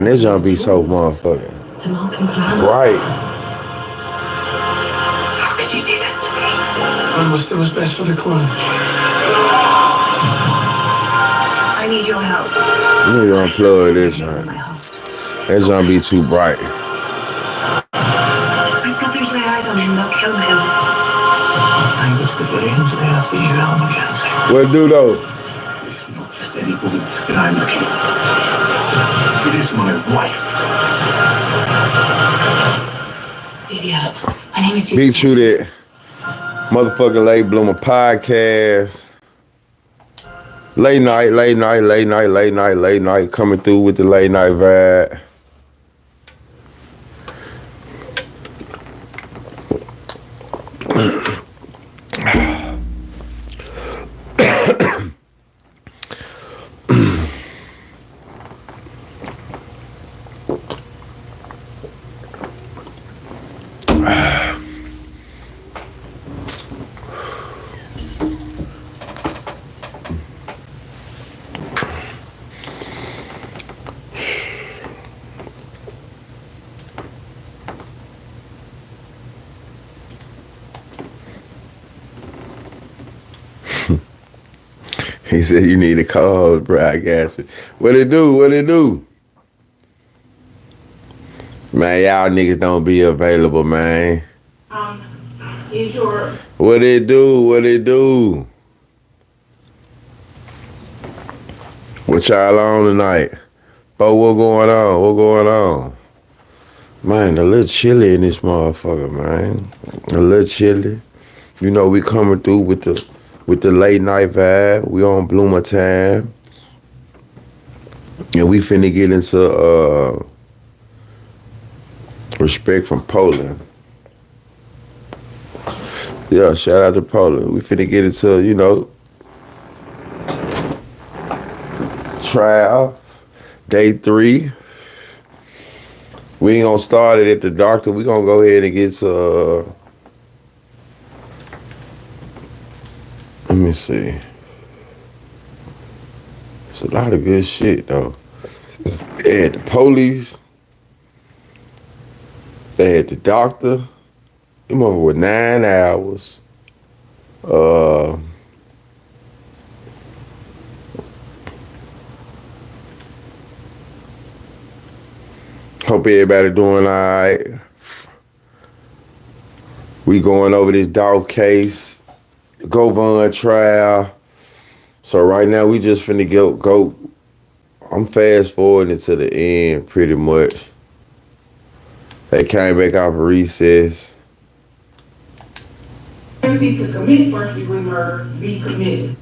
This gonna be so motherfucking right. How could you do this to me? It was best for the clan. I need your help. You need to unplug this joint. That's gonna be too bright. My brothers lay eyes on him, they'll kill him. What do though? It's not just anybody that I'm looking for. It is my wife. Idiot. My name is BigTruDat. Motherfucking Late Bloomer podcast. Late night. Coming through with the late night vibe. He said you need a call, bro. I got you. What it do? Man, y'all niggas don't be available, man. Is your What it do? What y'all on tonight? But what going on? Man, a little chilly in this motherfucker, man. A little chilly. You know we coming through with the late night vibe. We on Bloomer time. And we finna get into respect from Poland. Yeah, shout out to Poland. We finna get into, trial, day 3. We ain't gonna start it at the doctor. We gonna go ahead and get to, let me see. It's a lot of good shit, though. They had the police. They had the doctor. Them over with 9 hours. Hope everybody doing all right. We going over this Dolph case, Govon trial. So right now we just finna go. I'm fast forwarding to the end pretty much. They came back off of recess. ability to commit first degree murder be committed?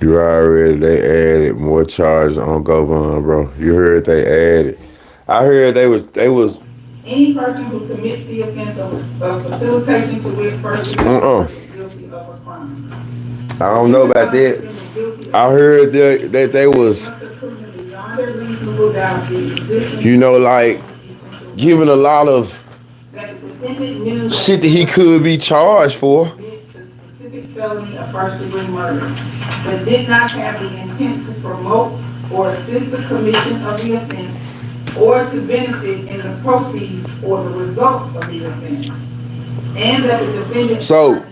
You already, they added more charges on Govon, bro. You heard they added. I heard they was. Any person who commits the offense of facilitation to wit first degree murder is guilty of a crime. I don't know about that. I heard that they was, like, giving a lot of shit that he could be charged for. Felony of first degree murder, but did not have the intent to promote or assist the commission of the offense or to benefit in the proceeds or the results of the offense, and that the defendant. So,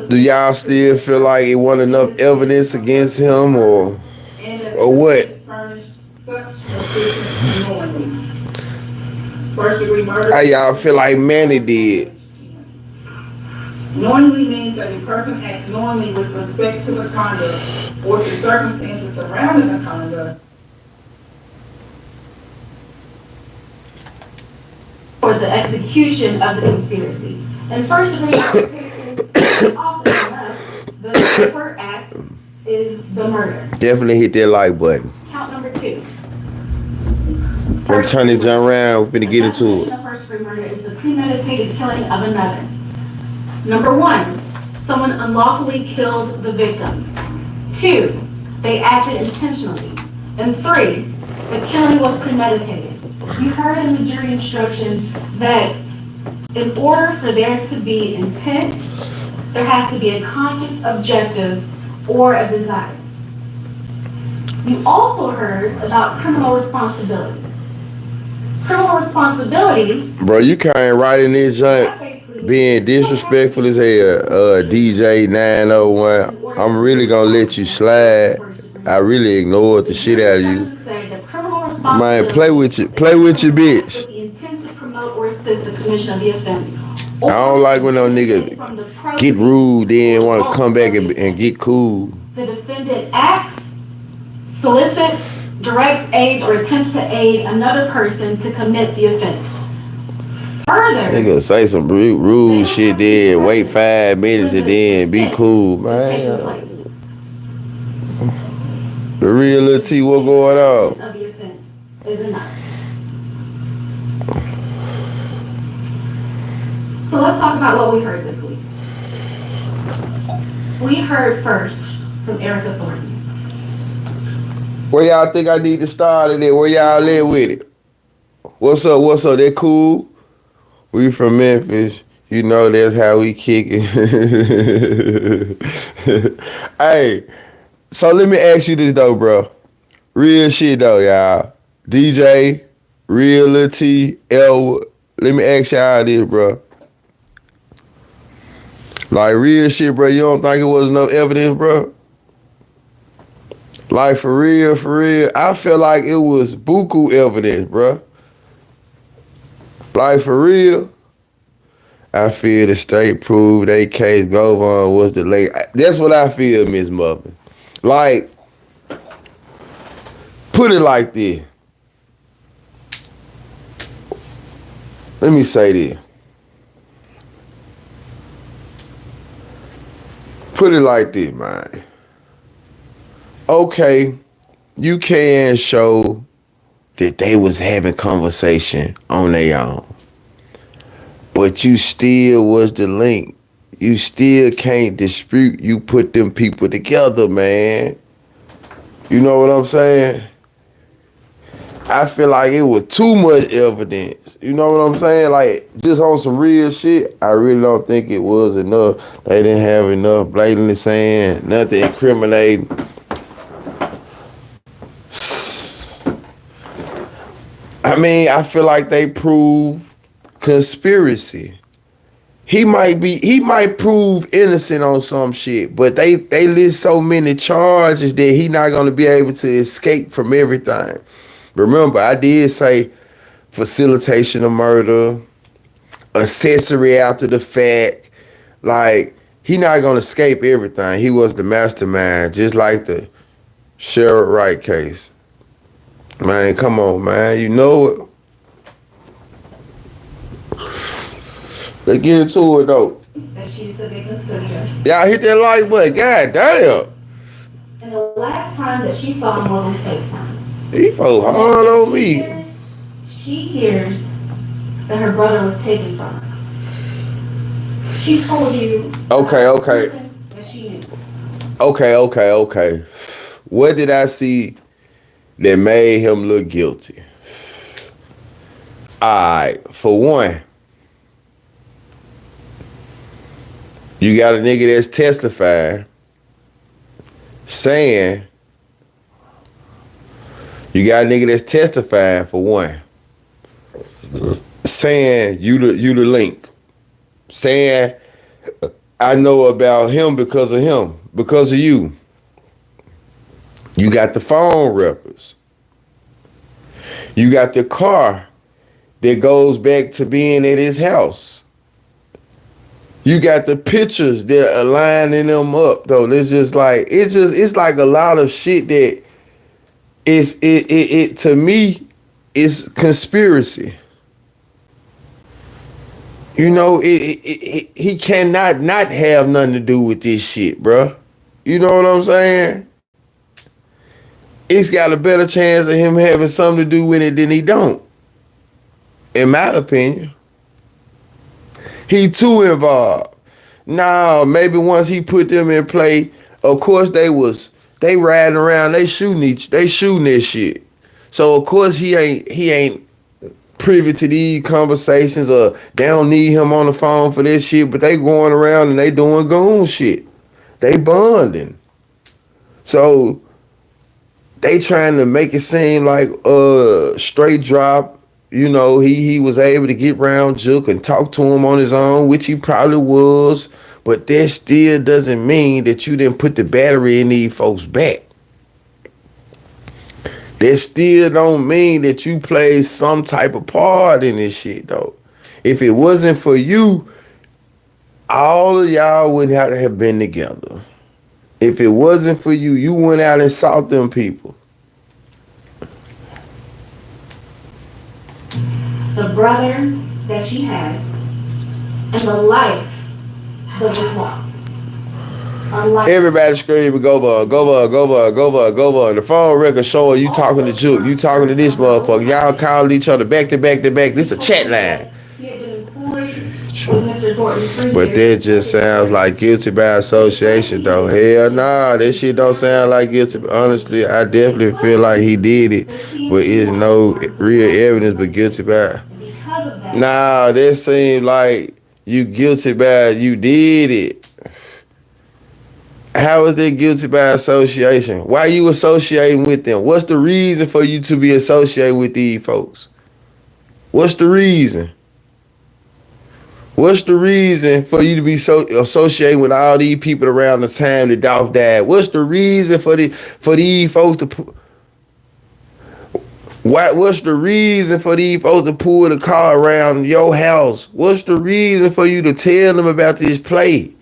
do y'all still feel like it wasn't enough evidence against him, or what? First degree murder. How y'all feel like Manny did? Knowingly means that a person acts knowingly with respect to the conduct or to circumstances surrounding the conduct. For the execution of the conspiracy. And first degree cases, often enough, the overt act is the murder. Definitely hit that like button. Count number 2. We're turning it around. We're gonna get into it. First degree murder is the premeditated killing of another. Number 1, someone unlawfully killed the victim. 2, they acted intentionally. And 3, the killing was premeditated. You heard in the jury instruction that in order for there to be intent, there has to be a conscious objective or a desire. You also heard about criminal responsibility. Criminal responsibility. Bro, you can't write in this junk being disrespectful as hell. DJ 901. I'm really gonna let you slide. I really ignored the shit out of you. Man, play with your bitch. I don't like when those niggas get rude, then want to come back and get cool. The defendant acts, solicits, directs, aids, or attempts to aid another person to commit the offense. Further, nigga say some rude shit, then wait 5 minutes and then be cool, man. The real little T, what going on? Of the offense is enough. So let's talk about what we heard this week. We heard first from Erica Thornton. Where y'all think I need to start in it? Where y'all live with it? What's up? They cool? We from Memphis. You know that's how we kick it. Hey, so let me ask you this though, bro. Real shit though, y'all. DJ, Real Lil T, L. Let me ask y'all this, bro. Like real shit, bro. You don't think it was no evidence, bro? Like for real, I feel like it was buku evidence, bro. Like for real, I feel the state proved their case Govon was the late. That's what I feel, Miss Muffin. Like, put it like this. Let me say this. Put it like this, man. Okay, you can show that they was having conversation on their own, but you still was the link. You still can't dispute you put them people together, man. You know what I'm saying? I feel like it was too much evidence. You know what I'm saying? Like, just on some real shit, I really don't think it was enough. They didn't have enough blatantly saying nothing incriminating. I mean, I feel like they prove conspiracy. He might prove innocent on some shit, but they list so many charges that he not gonna be able to escape from everything. Remember, I did say facilitation of murder, accessory after the fact. Like, he not gonna escape everything. He was the mastermind, just like the Sherrod Wright case. Man, come on, man. You know it. Let's get into it, though. That she's the victim's sister. Y'all hit that like button. God damn. And the last time that she saw him was on FaceTime. He fought hard on me. She hears that her brother was taken from her. She told you. Okay. That she knew. Okay. What did I see that made him look guilty? Alright, for one, you got a nigga that's testifying, saying, for one, saying you the link, saying I know about him because of you. You got the phone records. You got the car that goes back to being at his house. You got the pictures that are lining them up, though. It's like a lot of shit that it to me is conspiracy. You know, he cannot not have nothing to do with this shit, bruh. You know what I'm saying? It's got a better chance of him having something to do with it than he don't. In my opinion. He too involved. Now, maybe once he put them in play, of course they riding around, they shooting this shit. So of course he ain't privy to these conversations, or they don't need him on the phone for this shit, but they going around and they doing goon shit. They bonding. So they trying to make it seem like straight drop, you know, he was able to get around Juke and talk to him on his own, which he probably was, but that still doesn't mean that you didn't put the battery in these folks' back. That still don't mean that you played some type of part in this shit, though. If it wasn't for you, all of y'all wouldn't have to have been together. If it wasn't for you, you went out and sought them people. The brother that she has and the life that was lost. Everybody screaming, go bar, go bar, go bar, go bar, go bar. The phone record showing you talking to Juke, you talking to this motherfucker. Y'all calling each other back to back to back. This is a chat line. But that just sounds like guilty by association, though. Hell nah, that shit don't sound like guilty. Honestly, I definitely feel like he did it, but it's no real evidence but guilty by. Nah, that seems like you guilty by you did it. How is that guilty by association? Why you associating with them? What's the reason for you to be associated with these folks? What's the reason? What's the reason for you to be so associated with all these people around the time that Dolph died? What's the reason for these folks to what's the reason for these folks to pull the car around your house? What's the reason for you to tell them about this play?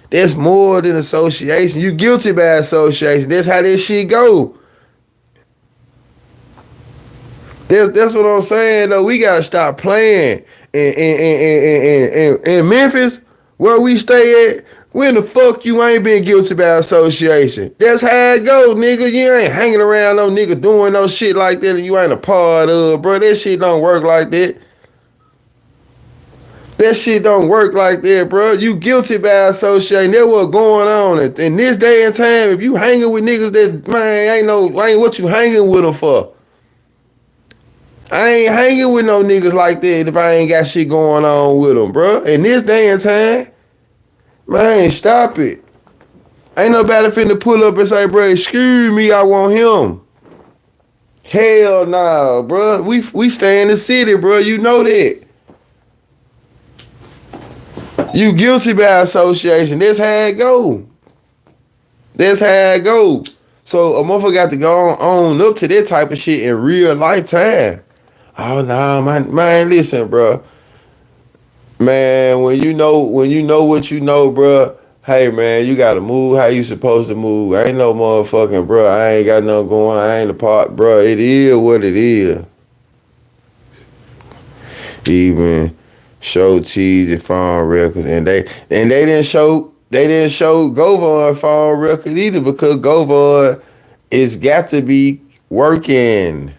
That's more than association. You guilty by association. That's how this shit go. That's what I'm saying, though. We gotta stop playing. In Memphis, where we stay at, when the fuck you ain't been guilty by association? That's how it go, nigga. You ain't hanging around no nigga doing no shit like that and you ain't a part of, bro. That shit don't work like that. That shit don't work like that, bro. You guilty by associating. That's what's going on. In this day and time, if you hanging with niggas that, man, ain't what you hanging with them for. I ain't hanging with no niggas like that if I ain't got shit going on with them, bro. In this day and time, man, stop it. Ain't nobody finna pull up and say, bro, excuse me, I want him. Hell nah, bro. We stay in the city, bro. You know that. You guilty by association. That's how it go. That's how it go. So a motherfucker got to go on up to that type of shit in real lifetime. Oh no, man, listen, bro. Man, when you know what you know, bro, hey man, you gotta move how you supposed to move. I ain't no motherfucking, bro. I ain't got nothing going. I ain't a part, bro. It is what it is. Even show Cheese and phone records, and they didn't show Govon phone record either, because Govon is got to be working.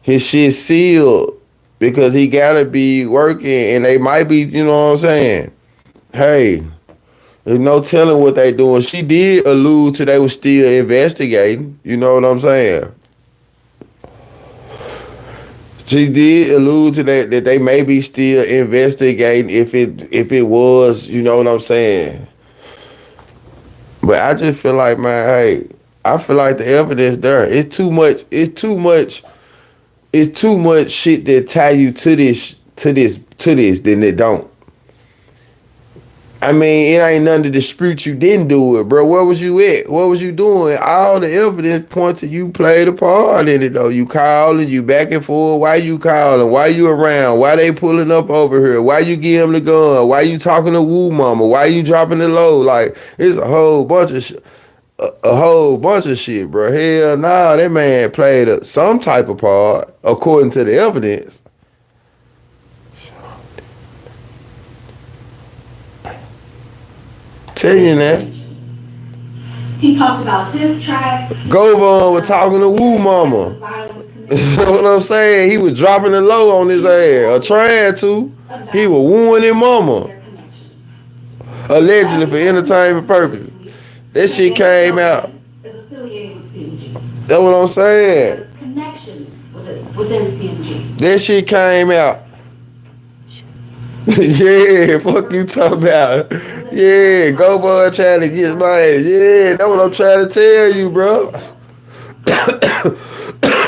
His shit sealed because he gotta be working, and they might be, you know what I'm saying? Hey, there's no telling what they doing. She did allude to they were still investigating. You know what I'm saying? She did allude to that they may be still investigating if it was, you know what I'm saying? But I just feel like, man, hey, I feel like the evidence there. It's too much shit that tie you to this than it don't. I mean, it ain't nothing to dispute you didn't do it, bro. Where was you at? What was you doing? All the evidence points to you played a part in it, though. You calling, you back and forth. Why you calling? Why you around? Why they pulling up over here? Why you give him the gun? Why you talking to Woo Mama? Why you dropping the low? Like, it's a whole bunch of shit. A whole bunch of shit, bro. Hell nah, that man played some type of part, according to the evidence. Tell you that. He talked about diss tracks. Govon was talking to Woo Mama. You know what I'm saying? He was dropping the low on his ass, or trying to. He was wooing his mama. Allegedly for entertainment purposes. That shit came out. That's what I'm saying. Connections within CMG. That shit came out. Yeah, fuck you talking about. Yeah, go boy trying to get my ass. Yeah, that's what I'm trying to tell you, bro.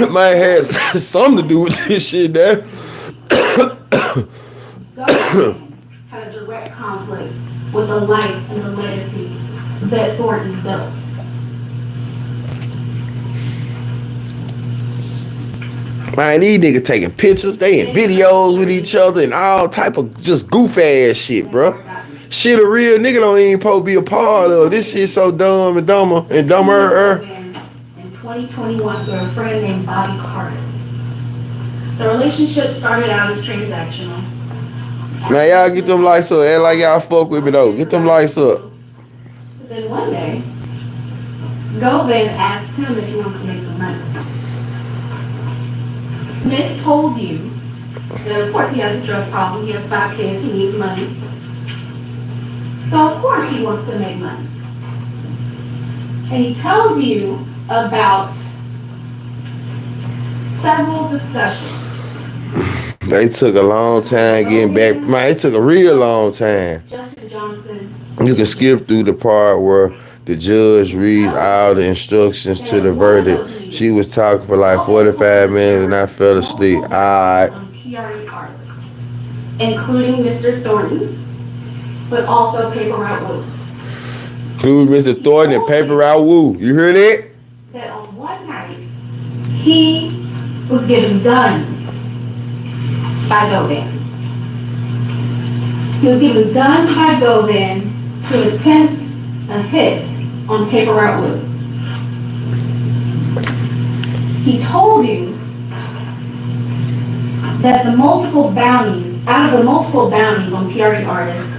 Man has something to do with this shit there. Government had a direct conflict with the life and the legacy that Thornton built. Man, these niggas taking pictures, they in videos with each other and all type of just goof ass shit, bro. Shit a real nigga don't even supposed to be a part of. This shit so dumb and dumber and dumber. In 2021 through a friend named Bobby Carter. The relationship started out as transactional. Now y'all get them lights up. Act like y'all fuck with me though. Get them lights up. But then one day, Govan asked him if he wants to make some money. Smith told you that of course he has a drug problem, he has 5 kids, he needs money. So of course he wants to make money. And he tells you about several discussions. They took a long time getting back. Man, it took a real long time. Justice Johnson. You can skip through the part where the judge reads all the instructions to the verdict. She was talking for like 45 minutes and I fell asleep. Alright. PRE artists, including Mr. Thornton, but also Paper Route Woo. Include Mr. Thornton and Paper Route Woo. You hear that? That on one night, he was given guns by Govan. He was given guns by Govan to attempt a hit on Paper Route Woo. He told you that the multiple bounties, out of the multiple bounties on PRE artists,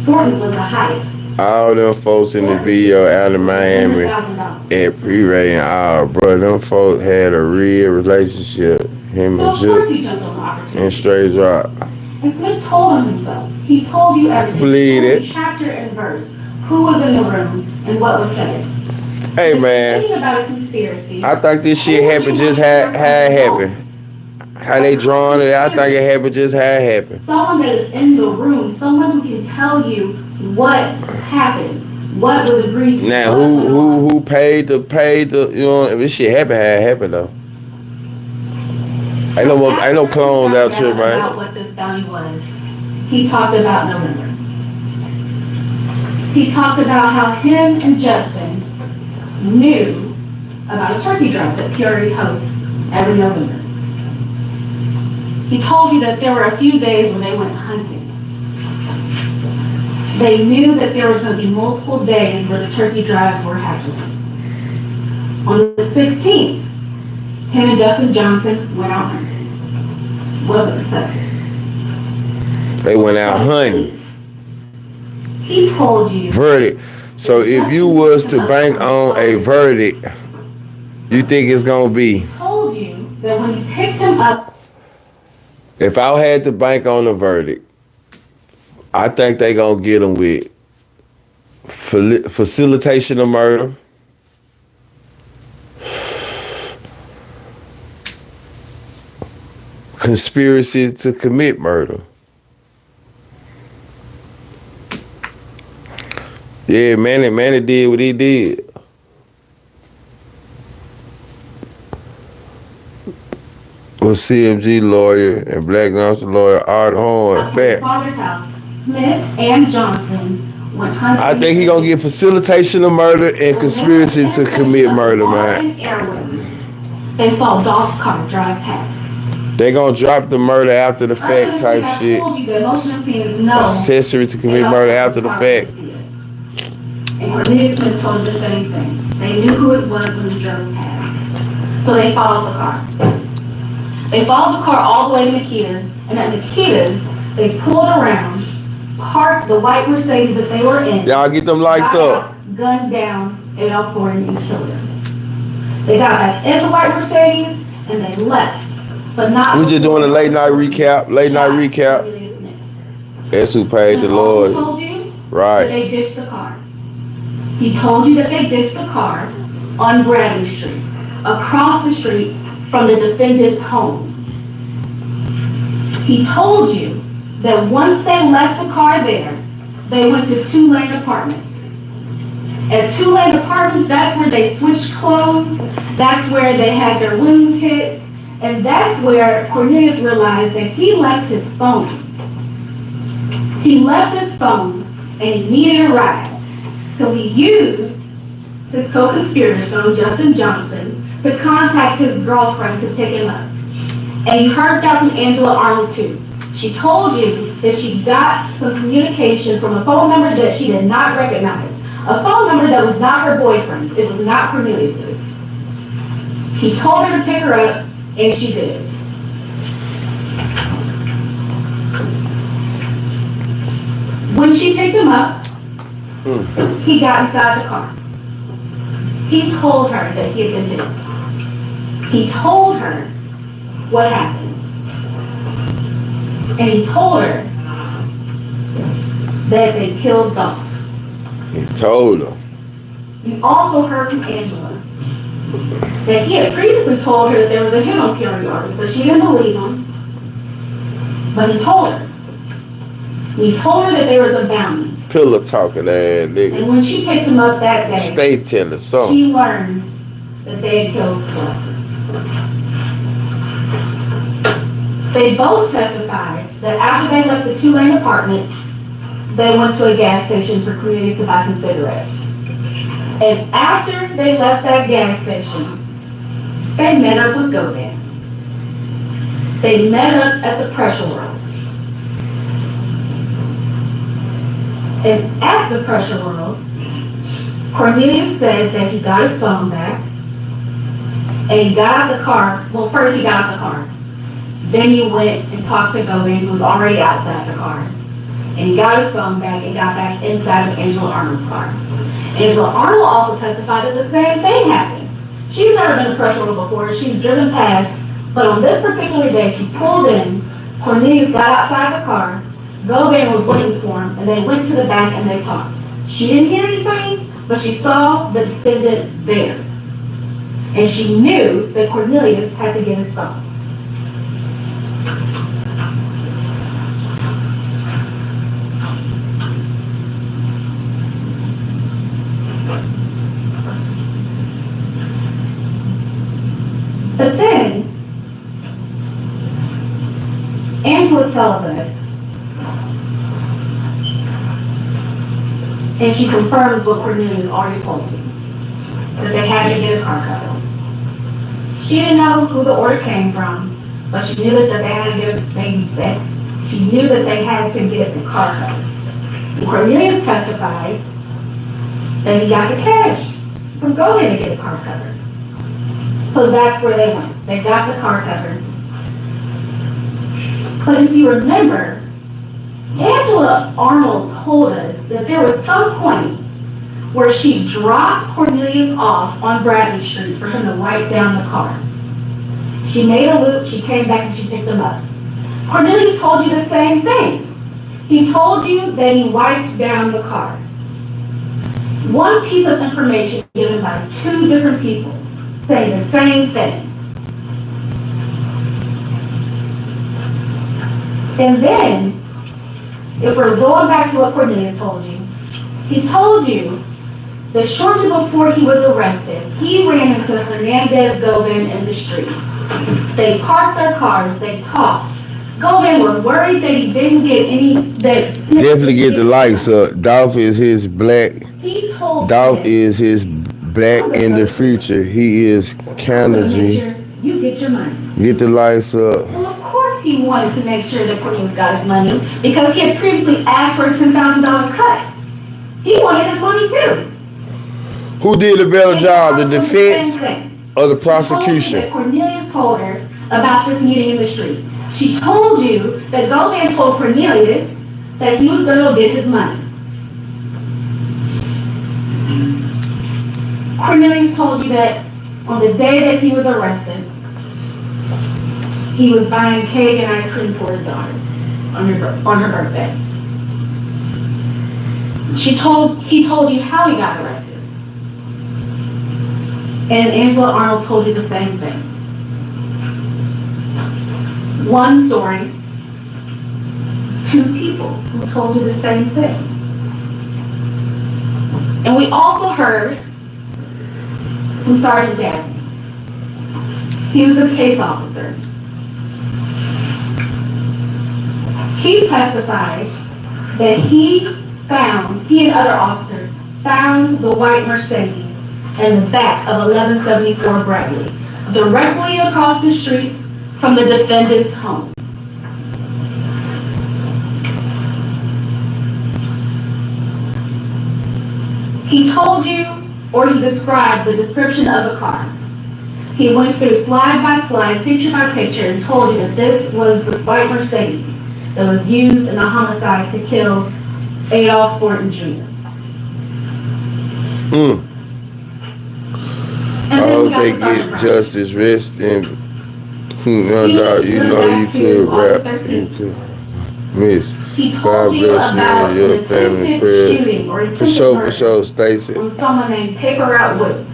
Thornton's was the highest. All them folks in the video out of Miami $100,000. at pre-rating, bro, them folks had a real relationship. Him So and of course he Juke jumped on the opportunity. and Straight Drop. And Smith told him himself. He told you everything. believe He told it. you chapter and verse, who was in the room and what was said. Hey man, Thinking about a conspiracy. I think this shit happened just how it happened. How they drawing it, I think it happened just how it happened. Someone that is in the room, someone who can tell you what happened, what was agreed to. Now who paid the you know, if this shit happened how it happened though. Ain't no clones out here, About man. what this bounty was, he talked about November. He talked about how him and Justin knew about a turkey drive that Purity hosts every November. He told you that there were a few days when they went hunting. They knew that there was going to be multiple days where the turkey drives were happening. On the 16th, him and Justin Johnson went out hunting. Wasn't successful. They went out hunting. He told you. Verdict. So if you was to bank on a verdict, you think it's gonna be? He told you that when you picked him up. If I had to bank on a verdict, I think they gonna get him with facilitation of murder, conspiracy to commit murder. Yeah, Manny did what he did. Was CMG lawyer and Black National lawyer Art Horn. His father's house. Smith and Johnson went hunting. I think he gonna get facilitation of murder and conspiracy to commit murder, man. They saw Dogg's car drive past. They gonna drop the murder after the fact type shit. Accessory to commit murder after the fact. And Cornelius Smith told them the same thing. They knew who it was when the drove past. So they followed the car. They followed the car all the way to Nikita's, and at Nikita's, they pulled around, parked the white Mercedes that they were in. Y'all get them lights up. Gunned down Adolph Thornton and killed him. They got back in the white Mercedes, and they left. But not. We just doing a late night recap. That's who paid the Lord. He told you right. That they ditched the car. He told you that they ditched the car on Bradley Street, across the street from the defendant's home. He told you that once they left the car there, they went to 2-lane apartments. At 2-lane apartments, that's where they switched clothes, that's where they had their wound kits, and that's where Cornelius realized that he left his phone. He left his phone and he needed a ride. So he used his co-conspirator's phone, Justin Johnson, to contact his girlfriend to pick him up. And you heard that from Angela Arnold too. She told you that she got some communication from a phone number that she did not recognize. A phone number that was not her boyfriend's. It was not Cornelius's. He told her to pick her up, and she did. When she picked him up, he got inside the car. He told her that he had been hit. He told her what happened. And he told her that they killed Dolph. He told her. You also heard from Angela that he had previously told her that there was a hit on Carrie Artist, but she didn't believe him. But he told her. He told her that there was a bounty. Pillow talking ass nigga. And when she picked him up that day, Stay telling something. she learned that they had killed Dolph. They both testified that after they left the 2-lane apartments, they went to a gas station for Cornelius to buy some cigarettes. And after they left that gas station, they met up with Govan. They met up at the Pressure World. And at the Pressure World, Cornelius said that he got his phone back, and he got out the car. Well, first he got out the car. Then he went and talked to Govan, who was already outside the car. And he got his phone back and got back inside of Angela Arnold's car. Angela Arnold also testified that the same thing happened. She's never been to Pressure World before. She's driven past, but on this particular day, she pulled in. Cornelius got outside the car. Govan was waiting for him, and they went to the back and they talked. She didn't hear anything, but she saw the defendant there. And she knew that Cornelius had to get his phone. But then, Angela tells us, and she confirms what Cornelius already told me, that they had to get a car cover. She didn't know who the order came from, but she knew that they had to get she knew that they had to get the car cover. And Cornelius testified that he got the cash from Govan to get a car cover. So that's where they went. They got the car covered. But if you remember, Angela Arnold told us that there was some point where she dropped Cornelius off on Bradley Street for him to wipe down the car. She made a loop, she came back and she picked him up. Cornelius told you the same thing. He told you that he wiped down the car. One piece of information given by 2 different people saying the same thing. And then, if we're going back to what Cornelius told you, he told you that shortly before he was arrested, he ran into Hernandez Govan in the street. They parked their cars, they talked. Govan was worried that he didn't get any, Definitely get the likes up. Dolph is his black. He told Dolph him, is his black in the future. He is Kennedy. you get your money. Get the lights up. Well, of course he wanted to make sure that Cornelius got his money because he had previously asked for a $10,000 cut. He wanted his money too. Who did a better And job, the he told her defense same thing. or the She told you prosecution? that Cornelius told her about this meeting in the street. She told you that Govan told Cornelius that he was going to go get his money. Cornelius told you that on the day that he was arrested, he was buying cake and ice cream for his daughter on her birthday. He told you how he got arrested. And Angela Arnold told you the same thing. One story 2 people who told you the same thing. And we also heard from Sergeant Dabney. He was a case officer. He testified that he and other officers found the white Mercedes in the back of 1174 Bradley, directly across the street from the defendant's home. He told you, or he described the description of the car. He went through slide by slide, picture by picture, and told you that this was the white Mercedes that was used in a homicide to kill Adolph Thornton Jr. I hope they get justice, rest, and no doubt, you know you could rap. You could miss. God bless you and your family prayers. For sure, Stacy. From someone named Paper Out Wood.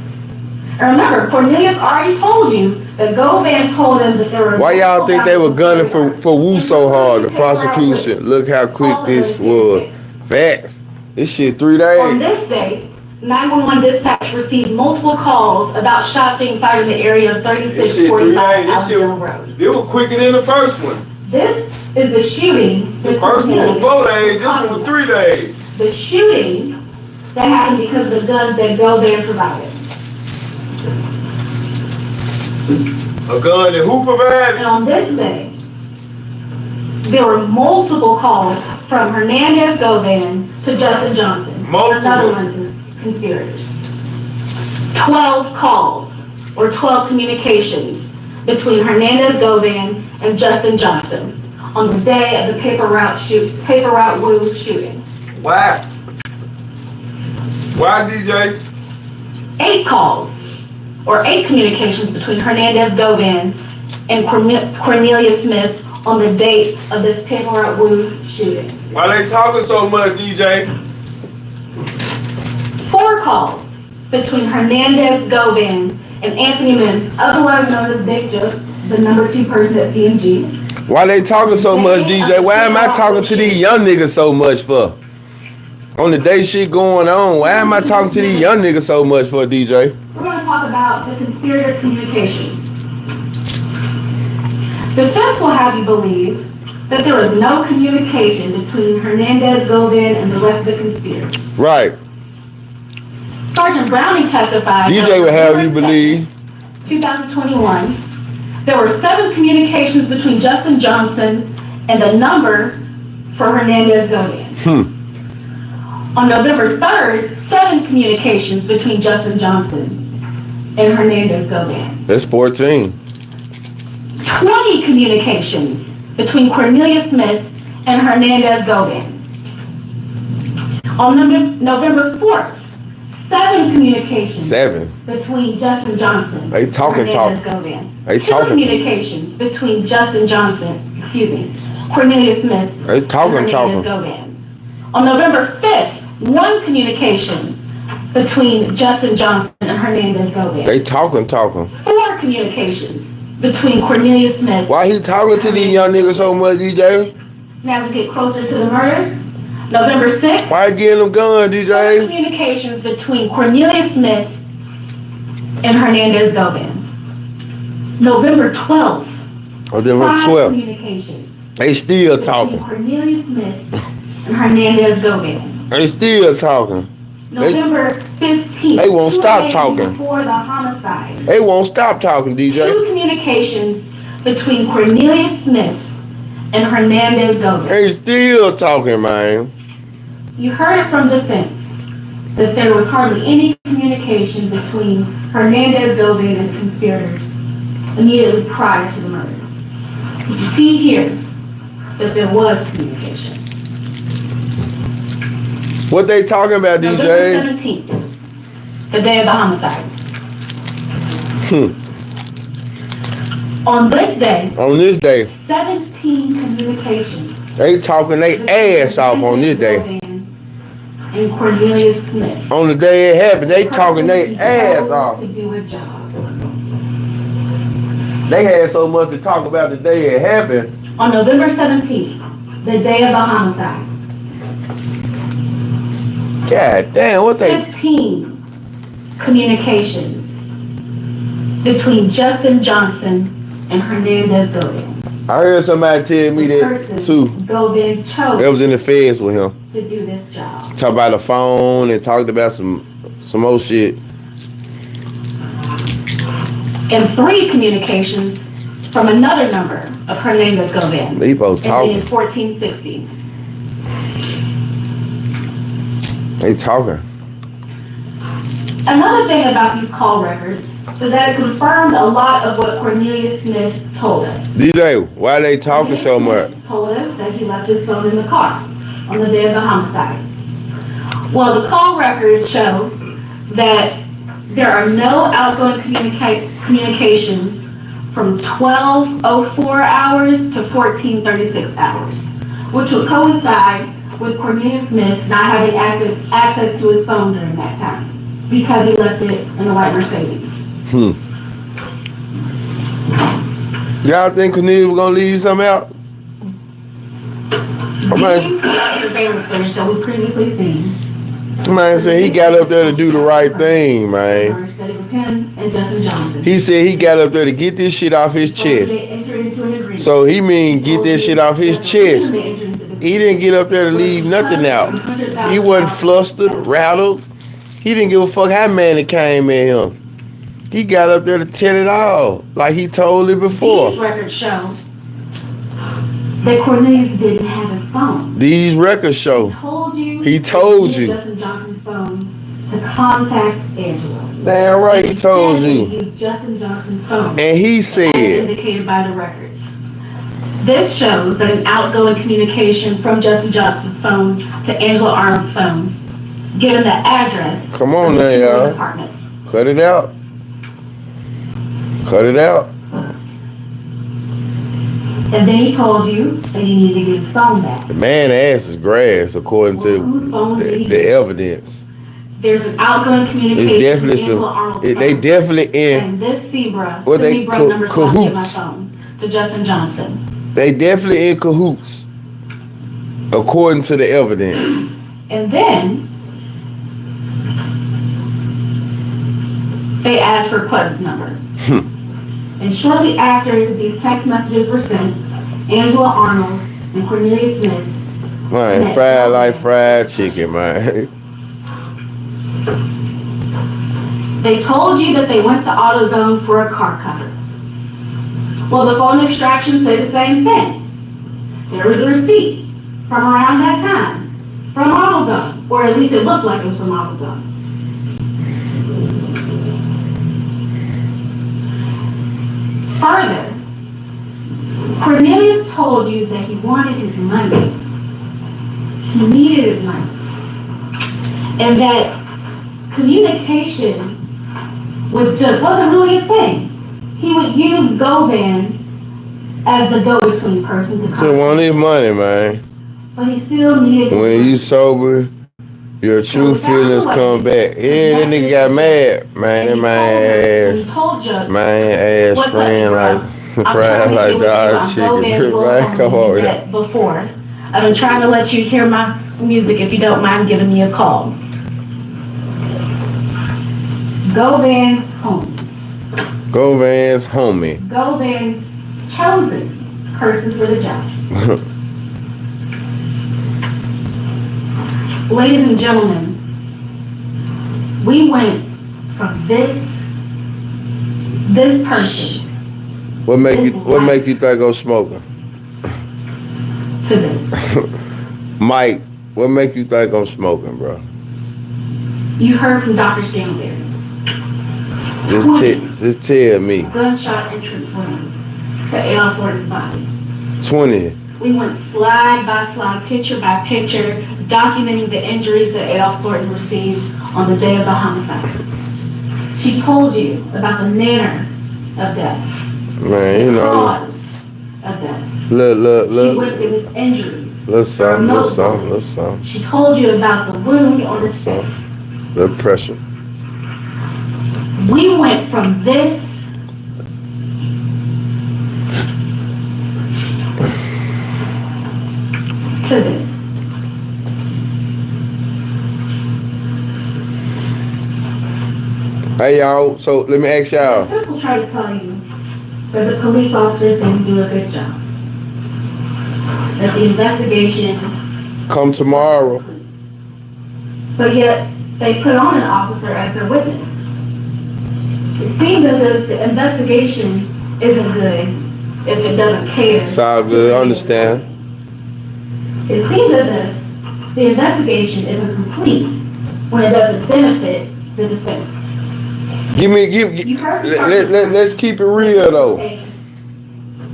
And remember, Cornelius already told you that Govan told him that there were... Why y'all think they were gunning for Wu so hard, the prosecution? Look how quick this was. Facts. This shit 3 days. On this day, 911 dispatch received multiple calls about shots being fired in the area of 3645 Alabama Road. It was quicker than the first one. This is the shooting. The first one was 4 days, this one was 3 days. The shooting that happened because of the guns that Govan provided. A gun that who provided? And on this day, there were multiple calls from Hernandez Govan to Justin Johnson, another one of the conspirators. 12 calls or 12 communications between Hernandez Govan and Justin Johnson on the day of the Paper Route Wu shooting. Why? Why, DJ? 8 calls or 8 communications between Hernandez Govan and Cornelius Smith on the date of this Paper Route Wu shooting. Why they talking so much, DJ? 4 calls between Hernandez Govan and Anthony Mims, otherwise known as Big Joe, the number 2 person at CMG. Why they talking so much, DJ? Why am I talking to these young niggas so much for? On the day shit going on, why am I talking to these young niggas so much for, DJ? We're going to talk about the conspirator communications. Defense will have you believe that there was no communication between Hernandez Govan and the rest of the conspirators. Right. Sergeant Browning testified. DJ would have you believe. 2021, there were 7 communications between Justin Johnson and the number for Hernandez Govan. On November 3rd, 7 communications between Justin Johnson and Hernandez Govan. That's 14. 20 communications between Cornelius Smith and Hernandez Govan. On November 4th, 7 communications 7. between Justin Johnson They talking, and Hernandez Govan. They 2 talking. communications between Cornelius Smith They talking, and Hernandez Govan. On November 5th, 1 communication between Justin Johnson and Hernandez Govan. They talking. 4 communications between Cornelius Smith. Why he talking to these young niggas so much, DJ? And as we get closer to the murder, November 6th, Why getting them guns, 4 DJ? communications between Cornelius Smith and Hernandez Govan. November 12th, November 5 12th. communications They still between talking. Cornelius Smith and Hernandez Govan. They still talking. November 15th, they won't 2 stop days talking. before the homicide. They won't stop talking, 2 DJ. communications between Cornelius Smith and Hernandez Govan. They still talking, man. You heard it from defense that there was hardly any communication between Hernandez Govan and conspirators immediately prior to the murder. But you see here that there was communication. What they talking about, November DJ? 17th, the day of the homicide. On this day, On this day, 17 communications. they talking they ass off on this day. And Cornelius Smith. On the day it happened, they talking they ass off. To do a job. They had so much to talk about the day it happened. On November 17th, the day of the homicide. God damn, what they? 15 communications between Justin Johnson and Hernandez Govan. I heard somebody tell me The that person too. Govan That chose was in the feds with him. to do this job. Talked about the phone and talked about some old shit. And 3 communications from another number of Hernandez Govan. They both talking. And 1460. They talking. Another thing about these call records is that it confirmed a lot of what Cornelius Smith told us. DJ, why they talking so much? Smith told us that he left his phone in the car on the day of the homicide. Well, the call records show that there are no outgoing communications from 12:04 hours to 14:36 hours, which would coincide with Cornelius Smith not having access to his phone during that time because he left it in a white Mercedes. Y'all think Cornelius was gonna leave something out? These surveillance footage that we previously seen. Man said he got up there to do the right thing, man. First, that it was him and Justin Johnson. He said he got up there to get this shit off his chest. They entered into an agreement. So he mean get this shit off his chest. He didn't get up there to leave nothing out. He wasn't flustered, rattled. He didn't give a fuck how mad it came at him. He got up there to tell it all, like he told it before. These records show that Cornelius didn't have his phone. These records show. He told you. Justin Johnson's phone to contact Angela. Damn right, he told Instead, you. He used Justin Johnson's phone. And he As said, indicated by the records. This shows that an outgoing communication from Justin Johnson's phone to Angela Arnold's phone, given the address. come on of the now, 2 y'all. apartments. Cut it out. Cut it out. And then he told you that he needed to get his phone back. The man's ass is grass, according Well, whose phone to did he the use? evidence. There's an outgoing communication. It's definitely from Angela Arnold's some. They phone. definitely in. And this Zebra, What the they Zebra number swapped in my cahoots. phone to Justin Johnson. They definitely in cahoots, according to the evidence. And then they asked for Quest's number. And shortly after these text messages were sent, Angela Arnold and Cornelius Smith. Man, fried like fried chicken, man. They told you that they went to AutoZone for a car cover. Well, the phone extraction said the same thing. There was a receipt from around that time from AutoZone, or at least it looked like it was from AutoZone. Further, Cornelius told you that he wanted his money. He needed his money. And that communication wasn't really a thing. He would use Govan as the go-between person to Just contact. want his money, man. But he still needed. When you sober, your true feelings come back. Yeah, that nigga got mad, man. That man He told you. ass, man ass What's up, friend bro? like fried like dog chicken. Man, come on, yeah. Before, I've been trying to let you hear my music if you don't mind giving me a call. Govan's home. Govan's homie. Govan's chosen person for the job. Ladies and gentlemen, we went from this person What make you think I'm smoking? to this. Mike, what make you think I'm smoking, bro? You heard from Dr. Stanberry. Just tell me. Gunshot entrance wounds to Adolph Horton's body. 20. We went slide by slide, picture by picture, documenting the injuries that Adolph Horton received on the day of the homicide. She told you about the manner of death, Man, you the know. cause of death. She Look. went through his injuries. Little something. She told you about the wound on his Little face. Little pressure. We went from this to this. Hey y'all, so let me ask y'all. Defense will try to tell you that the police officers didn't do a good job. That the investigation Come tomorrow. but yet they put on an officer as their witness. It seems as if the investigation isn't good if it doesn't cater. It's all good, I understand. It seems as if the investigation isn't complete when it doesn't benefit the defense. Let's keep it real though.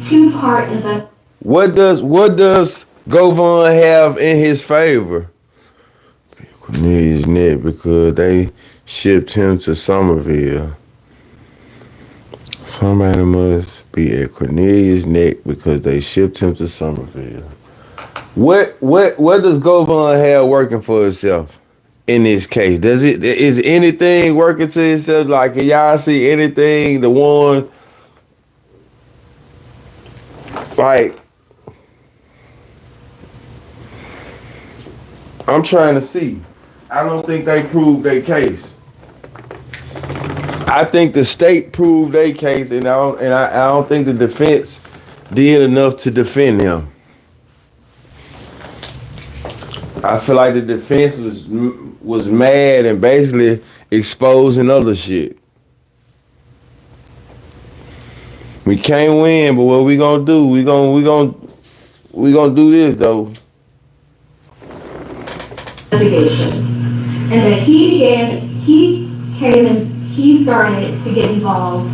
Two-part investigation. What does Govan have in his favor? Cornelius Neck, because they shipped him to Somerville. Somebody must be at Cornelius Neck because they shipped him to Somerville. What does Govan have working for itself in this case? Is anything working to itself? Like, can y'all see anything? The one, like, I'm trying to see. I don't think they proved their case. I think the state proved their case, and I don't think the defense did enough to defend him. I feel like the defense was mad and basically exposing other shit. We can't win, but what we gonna do? We gonna do this though. Investigation, and that he started to get involved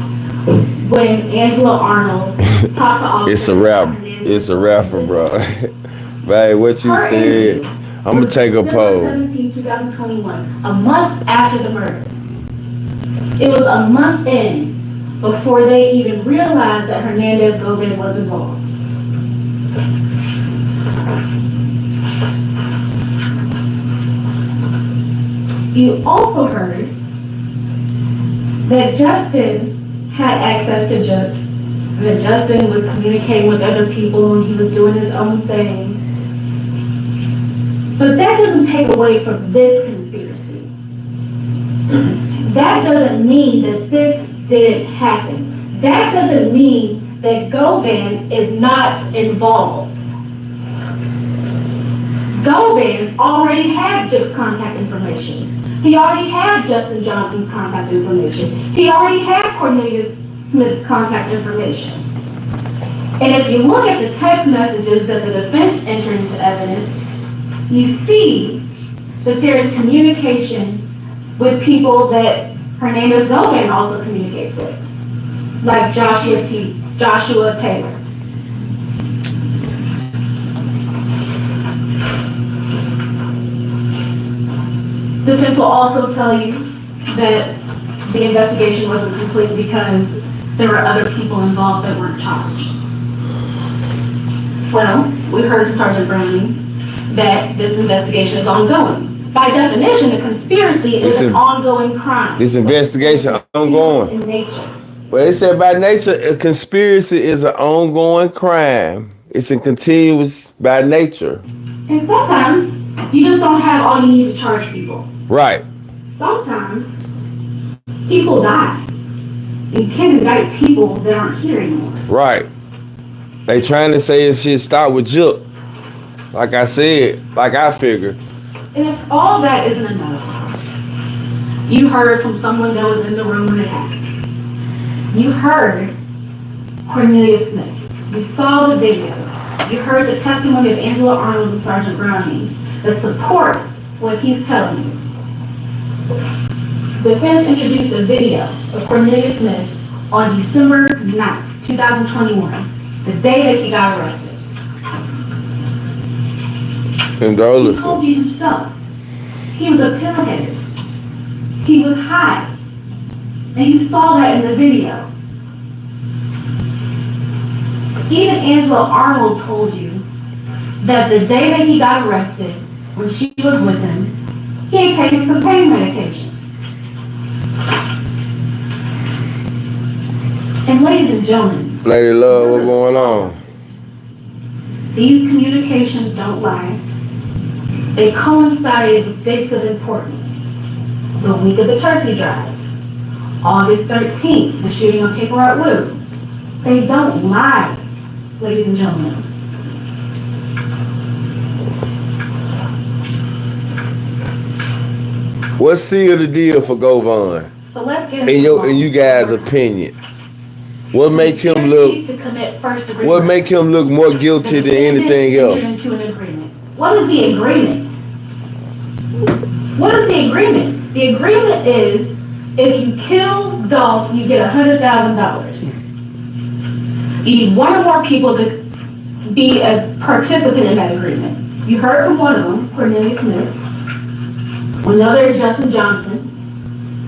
when Angela Arnold talked to officers. It's a rapper, bro. Right, what you said. I'm gonna take a poll. 2021, a month after the murder. It was a month in before they even realized that Hernandez Gomez was involved. You also heard that Justin had access to Judd, that Justin was communicating with other people and he was doing his own thing. But that doesn't take away from this conspiracy. That doesn't mean that this didn't happen. That doesn't mean that Govan is not involved. Govan already had Jip's contact information. He already had Justin Johnson's contact information. He already had Cornelius Smith's contact information. And if you look at the text messages that the defense entered into evidence, you see that there is communication with people that Hernandez Gomez also communicates with, like Joshua Taylor. Defense will also tell you that the investigation wasn't complete because there were other people involved that weren't charged. Well, we heard Sergeant Browning that this investigation is ongoing. By definition, a conspiracy is an ongoing crime. This investigation ongoing. In nature. Well, they said by nature, a conspiracy is an ongoing crime. It's a continuous by nature. And sometimes you just don't have all you need to charge people. Right. Sometimes people die. You can't indict people that aren't here anymore. Right. They trying to say it should start with Jup. Like I said, like I figured. And if all that isn't enough, you heard from someone that was in the room when it happened. You heard Cornelius Smith. You saw the videos. You heard the testimony of Angela Arnold and Sergeant Browning that support what he's telling you. Defense introduced a video of Cornelius Smith on December 9th, 2021, the day that he got arrested. He told you himself. He was a pillhead. He was high. And you saw that in the video. Even Angela Arnold told you that the day that he got arrested, when she was with him, he had taken some pain medication. And ladies and gentlemen, Lady Love, what's going on? These communications don't lie. They coincided with dates of importance. The week of the turkey drive, August 13th, the shooting on Paper Route Loop. They don't lie, ladies and gentlemen. What sealed the deal for Govan? So let's get In you guys' opinion, what make him look? To commit first degree What murder. make him look more guilty than anything else? Into an agreement. What is the agreement? What is the agreement? The agreement is if you kill Dolph, you get $100,000. You need one or more people to be a participant in that agreement. You heard from one of them, Cornelia Smith. We know there's Justin Johnson,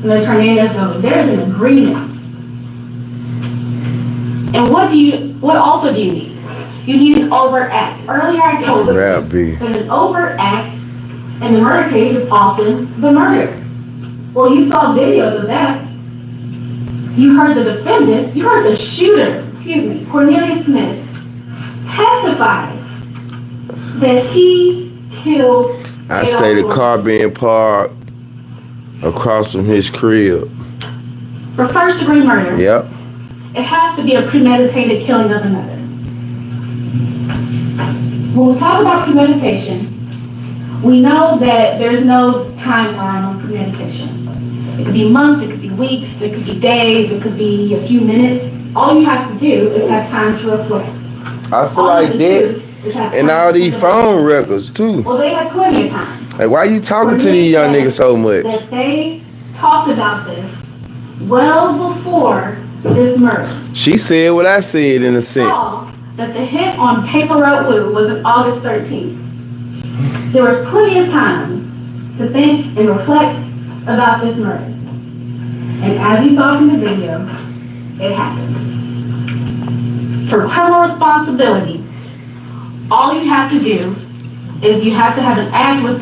and there's Hernandez Gomes. There's an agreement. And what also do you need? You need an overt act. Earlier I told you that an overt act in the murder case is often the murder. Well, you saw videos of that. You heard the defendant, you heard the shooter, Cornelia Smith, testify that he killed. I say the car being parked across from his crib. For first degree murder. Yep. It has to be a premeditated killing of another. When we talk about premeditation, we know that there's no timeline on premeditation. It could be months, it could be weeks, it could be days, it could be a few minutes. All you have to do is have time to reflect. I feel like that, and all these phone records too. Well, they had plenty of time. Like, why you talking to these young niggas so much? That they talked about this well before this murder. She said what I said in a sense. Saw that the hit on Paper Route Loop was on August 13th. There was plenty of time to think and reflect about this murder. And as you saw from the video, it happened. For criminal responsibility, all you have to do is you have to have an act with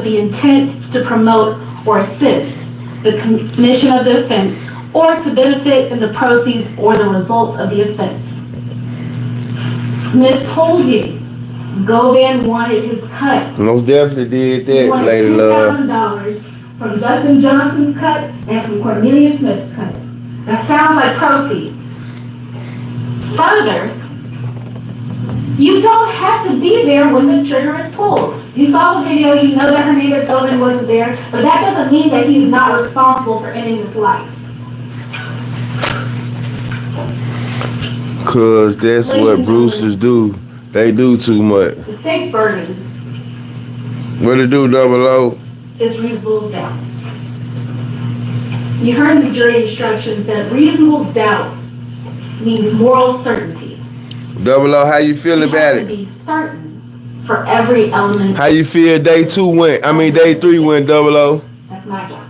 the intent to promote or assist the commission of the offense or to benefit in the proceeds or the results of the offense. Smith told you Govan wanted his cut. Most definitely did that, Lady Love. $10,000 from Justin Johnson's cut and from Cornelia Smith's cut. That sounds like proceeds. Further, you don't have to be there when the trigger is pulled. You saw the video, you know that Hernandez Govan wasn't there, but that doesn't mean that he's not responsible for ending his life. Cause that's what Brucers do. They do too much. The state's burden What it do, 00? is reasonable doubt. You heard in the jury instructions that reasonable doubt means moral certainty. 00, how you feel about You have to be certain for every element. How you feel day 3 went, 00? That's my job.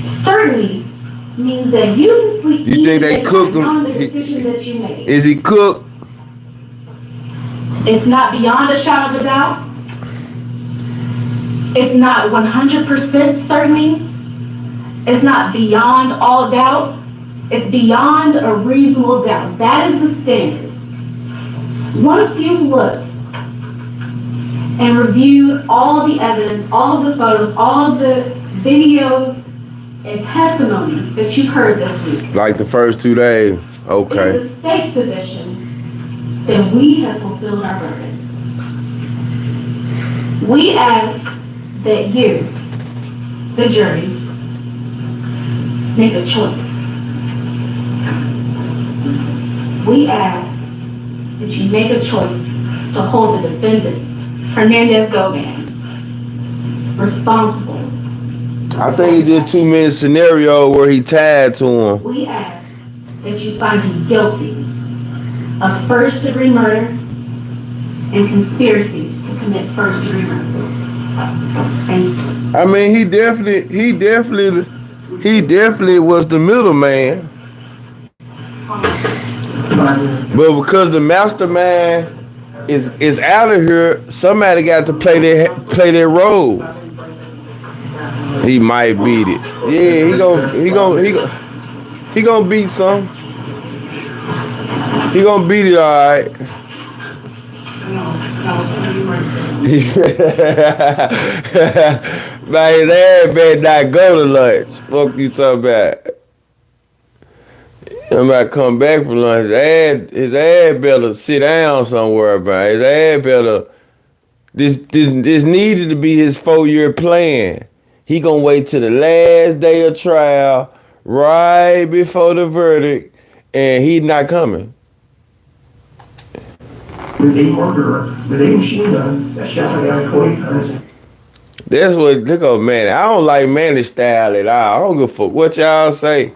Certainty means that you can sleep You think they cooked him? on the decision that you made. Is he cooked? It's not beyond a shadow of a doubt. It's not 100% certainty. It's not beyond all doubt. It's beyond a reasonable doubt. That is the standard. Once you've looked and reviewed all the evidence, all of the photos, all of the videos and testimony that you've heard this week. Like the first 2 days. Okay. It's the state's position that we have fulfilled our burden. We ask that you, the jury, make a choice. We ask that you make a choice to hold the defendant, Hernandez Govan, responsible. I think it's just 2 minute scenario where he tied to him. We ask that you find him guilty of first degree murder and conspiracy to commit first degree murder. Thank you. I mean, he definitely was the middleman. But because the mastermind is out of here, somebody got to play their role. He might beat it. Yeah, he gonna beat some. He gonna beat it, all right. Man, his ass better not go to lunch. Fuck you talking about? I'm about to come back from lunch. His ass better sit down somewhere, man. His ass better. This needed to be his 4-year plan. He gonna wait till the last day of trial, right before the verdict, and he's not coming. With a murderer, with a machine gun that shot a guy 20 times. That's what, look at Manny. I don't like Manny's style at all. I don't give a fuck what y'all say.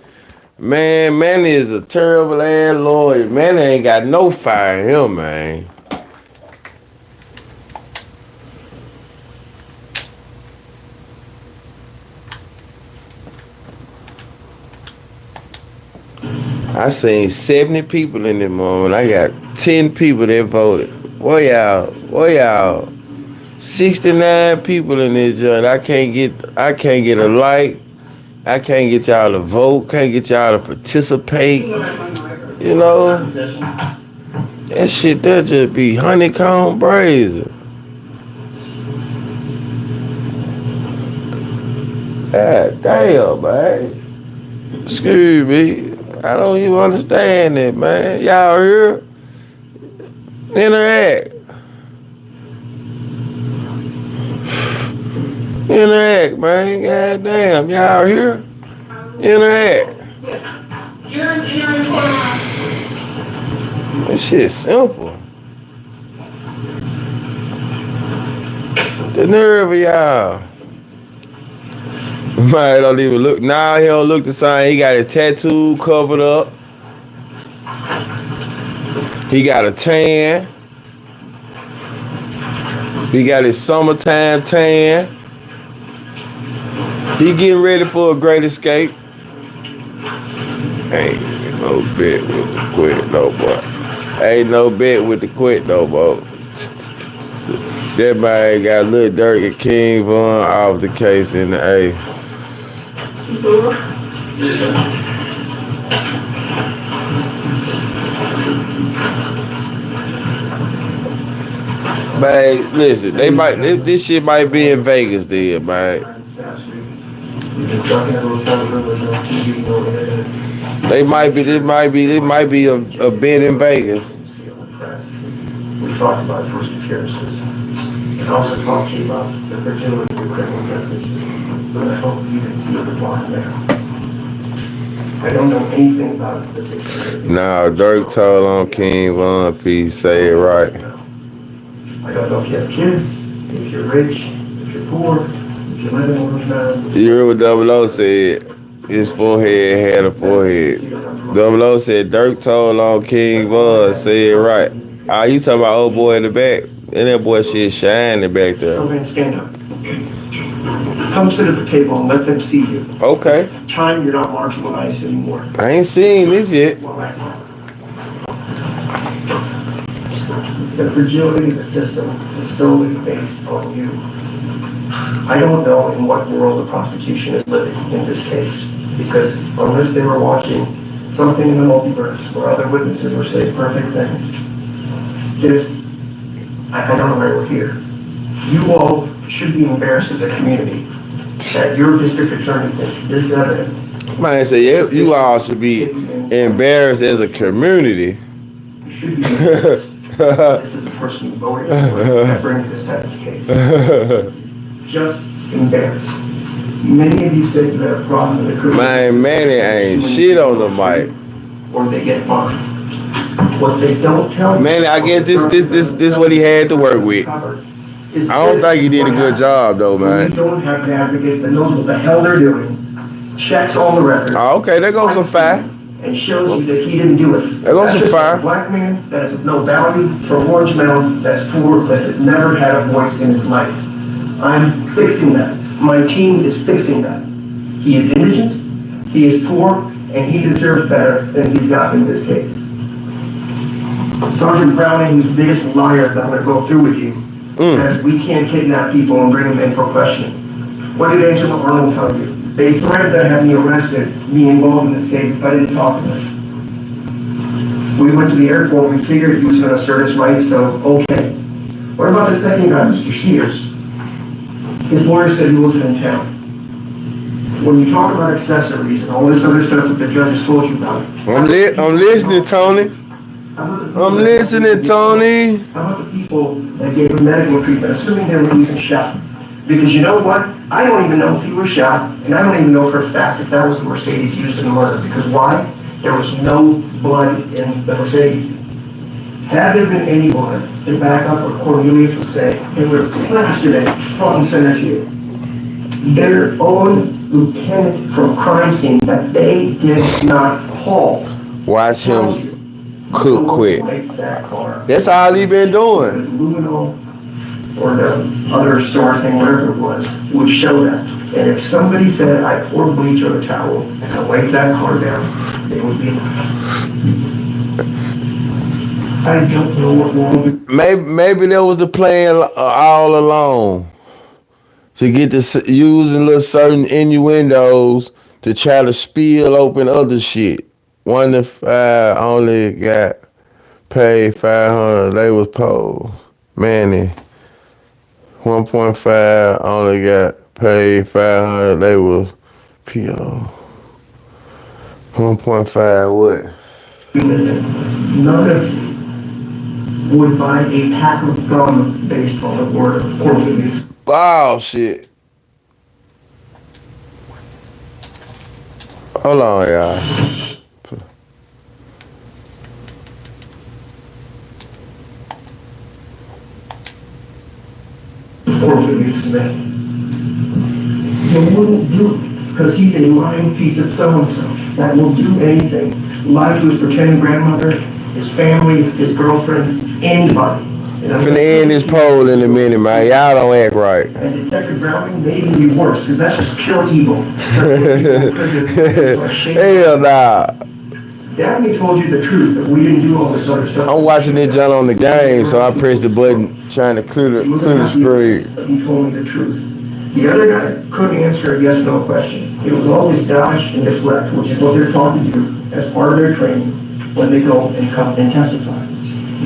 Man, Manny is a terrible ass lawyer. Manny ain't got no fire in him, man. I seen 70 people in this moment. I got 10 people that voted. Boy, y'all. 69 people in this joint. I can't get a like. I can't get y'all to vote. Can't get y'all to participate. You know, that shit there just be honeycomb brazen. God damn, man. Excuse me. I don't even understand it, man. Y'all here? Interact. Interact, man. God damn. Y'all here? Interact. That shit's simple. The nerve of y'all. Man, don't even look. Nah, he don't look the same. He got his tattoo covered up. He got a tan. He got his summertime tan. He getting ready for a great escape. Ain't no bet with the quit, no boy. Ain't no bet with the quit, no boy. That man got Lil Durk and King Von off the case in the A. Man, listen, this shit might be in Vegas then, man. This might be a bit in Vegas. We talked about first appearances. And also talked to you about the fertility of criminal justice. But I hope you can see the plot now. I don't know anything about the situation. Nah, Dirk told on King Von P, say it right. I don't know if you have kids, if you're rich, if you're poor, if you live in a rich man. You heard what Double O said? His forehead had a forehead. Double O said Dirk told on King Von, say it right. Ah, you talking about old boy in the back? And that boy shit shining back there. So then stand up. Come sit at the table and let them see you. Okay. It's time you're not marginalized anymore. I ain't seen this yet. The fragility of the system is solely based on you. I don't know in what world the prosecution is living in this case, because unless they were watching something in the multiverse where other witnesses were saying perfect things, I don't know why we're here. You all should be embarrassed as a community that your district attorney thinks this evidence. Man, say you all should be embarrassed as a community. You should be embarrassed. This is the person you voted for that brings this type of case. Just embarrassed. Many of you said you had a problem with the criminal. Man, Manny ain't shit on the mic. Or they get fined. What they don't tell you. Manny, I guess this what he had to work with. I don't think he did a good job though, man. You don't have an advocate that knows what the hell they're doing, checks all the records. Oh, okay, there goes some fire. And shows you that he didn't do it. There goes some fire. A black man that is of no value for Orange Mound, that's poor, that has never had a voice in his life. I'm fixing that. My team is fixing that. He is indigent, he is poor, and he deserves better than he's gotten in this case. Sergeant Browning, who's the biggest liar that I'm going to go through with you, says we can't kidnap people and bring them in for questioning. What did Angela Arnold tell you? They threatened to have me arrested, me involved in this case, if I didn't talk to them. We went to the airport, we figured he was gonna assert his rights, so, okay. What about the second guy, Mr. Sears? His lawyer said he wasn't in town. When you talk about accessories and all this other stuff that the judge has told you about. I'm listening, Tony. I'm listening, Tony. How about the people that gave him medical treatment, assuming they were even shot? Because you know what? I don't even know if he was shot, and I don't even know for a fact if that was the Mercedes used in the murder. Because why? There was no blood in the Mercedes. Had there been any blood, to back up what Cornelius was saying, they would have plastered it front and center here. Their own lieutenant from crime scene that they did not call. Watch him cook quick. That's all he been doing. Luminol or the other store thing, whatever it was, would show that. And if somebody said, I poured bleach on a towel and I wiped that car down, they would be I don't know what wrong with Maybe that was the plan all along. To get to using little certain innuendos to try to spill open other shit. 1 to 5 only got paid $500. They was poor. Manny. 1.5 only got paid $500. They was PO. 1.5 what? none of you would buy a pack of gum based on the word of Cornelius. Wow, shit. Hold on, y'all. Cornelius Smith. You wouldn't do it because he's a lying piece of so-and-so that will do anything. Lie to his pretend grandmother, his family, his girlfriend, anybody. I'm finna end this poll in a minute, man. Y'all don't act right. And Detective Browning may even be worse, because that's just pure evil. Hell nah. Daphne told you the truth, that we didn't do all this other stuff. I'm watching this John on the game, so I pressed the button trying to clear the screen. But he told me the truth. The other guy couldn't answer a yes/no question. It was always dodge and deflect, which is what they're taught to do as part of their training when they go and come and testify.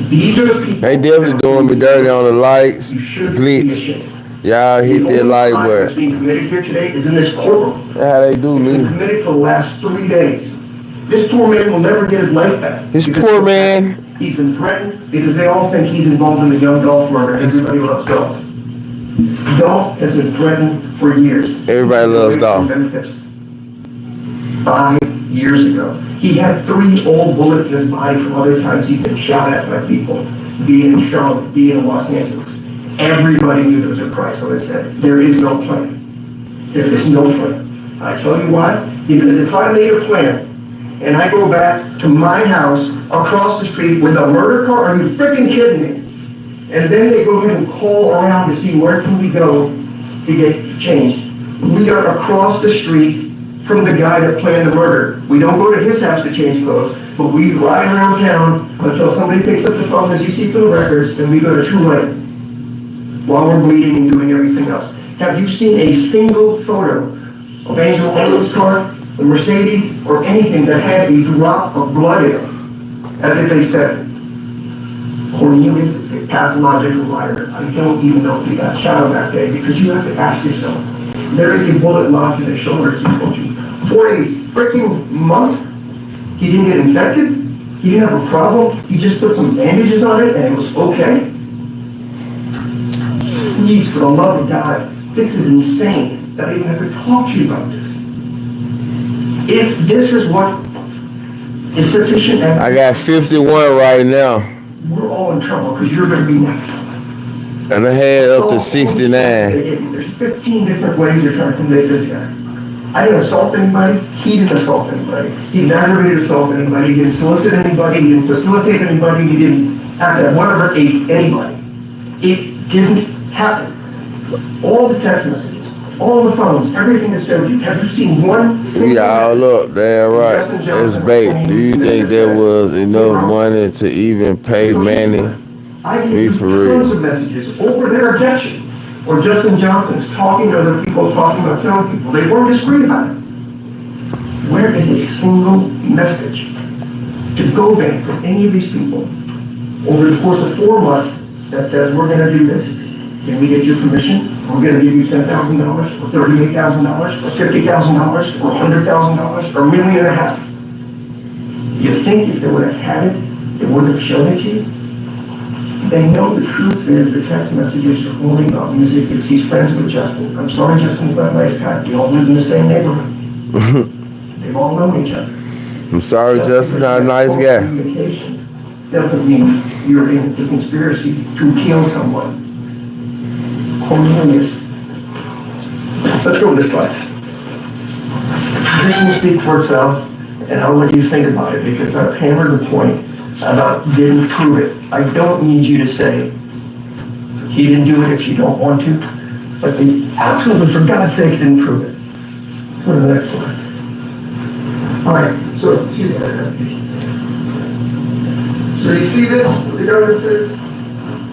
These are the people. They definitely doing me dirty on the lights, glitch. Y'all hit that like button. What's being committed here today is in this courtroom. That's how they do It's been me. committed for the last 3 days. This poor man will never get his life back. This Because poor man. He's been threatened because they all think he's involved in the young golf murder. Everybody loves golf. Golf has been threatened for years. Everybody loves golf. 5 years ago. He had 3 old bullets in his body from other times he'd been shot at by people, being in Charlotte, being in Los Angeles. Everybody knew there was a price on his head. There is no plan. There is no plan. I tell you why. Because if I made a plan, and I go back to my house across the street with a murder car, are you freaking kidding me? And then they go in and call around to see where can we go to get changed. We are across the street from the guy that planned the murder. We don't go to his house to change clothes, but we ride around town until somebody picks up the phone, as you see from the records, and we go to True Light while we're bleeding and doing everything else. Have you seen a single photo of Angel Angel's car, the Mercedes, or anything that had a drop of blood in it? As if they said, Cornelius is a pathological liar. I don't even know if he got shot on that day, because you have to ask yourself, there is a bullet lodged in his shoulder, as he told you. For a freaking month, he didn't get infected, he didn't have a problem, he just put some bandages on it and it was okay. Please, for the love of God, this is insane that I even have to talk to you about this. If this is what is sufficient evidence, I got 51 right now. we're all in trouble because you're going to be next. And I had up to 69. There's 15 different ways you're trying to convict this guy. I didn't assault anybody. He didn't assault anybody. He didn't aggravated assault anybody. He didn't solicit anybody. He didn't facilitate anybody. He didn't act at whatever aid anybody. It didn't happen. All the text messages, all the phones, everything that showed you. Have you seen one single? We all up, damn right. It's bait. Do you think there was enough money to even pay Manny? I Me gave for you real. tons of messages over their objection. Or Justin Johnson's talking to other people, talking about telling people. They weren't discreet about it. Where is a single message to go bank from any of these people over the course of 4 months that says, we're gonna do this. Can we get your permission? We're gonna give you $10,000, or $38,000, or $50,000, or $100,000, or $1.5 million. You think if they would have had it, they wouldn't have shown it to you? They know the truth is the text messages are only about music because he's friends with Justin. I'm sorry, Justin's not a nice guy. We all live in the same neighborhood. They've all known each other. I'm sorry, Justin's not a nice guy. Communication doesn't mean you're in the conspiracy to kill someone. Cornelius. Let's go with the slides. This will speak for itself, and I'll let you think about it because I've hammered the point about didn't prove it. I don't need you to say he didn't do it if you don't want to, but they absolutely, for God's sake, didn't prove it. Let's go to the next slide. All right, so you see this, what the government says?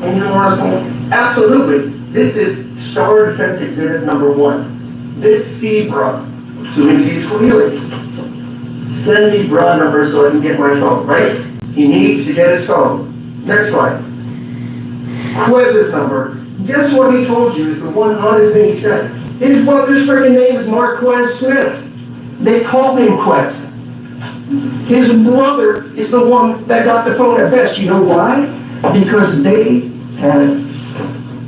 In your article? Absolutely. This is Star Defense Exhibit number 1. This C bra, assuming he's Cornelius. Send me bra number so I can get my phone, right? He needs to get his phone. Next slide. Quez's number. Guess what he told you is the one honest thing he said. His brother's freaking name is Marquez Smith. They call him Quez. His brother is the one that got the phone at best. You know why? Because they had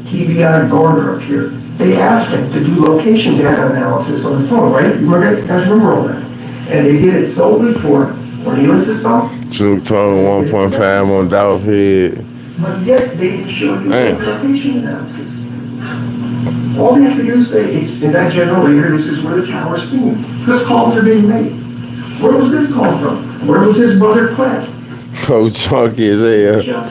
TBI Garner up here. They asked him to do location data analysis on the phone, right? You guys remember all that? And they did it solely for Cornelius' phone. Took tone 1.5 on Dolph Head. But yet they didn't show you the location analysis. All they have to do is say, it's in that general area, this is where the tower's being. Because calls are being made. Where was this call from? Where was his brother Quest? Oh, chunky as hell.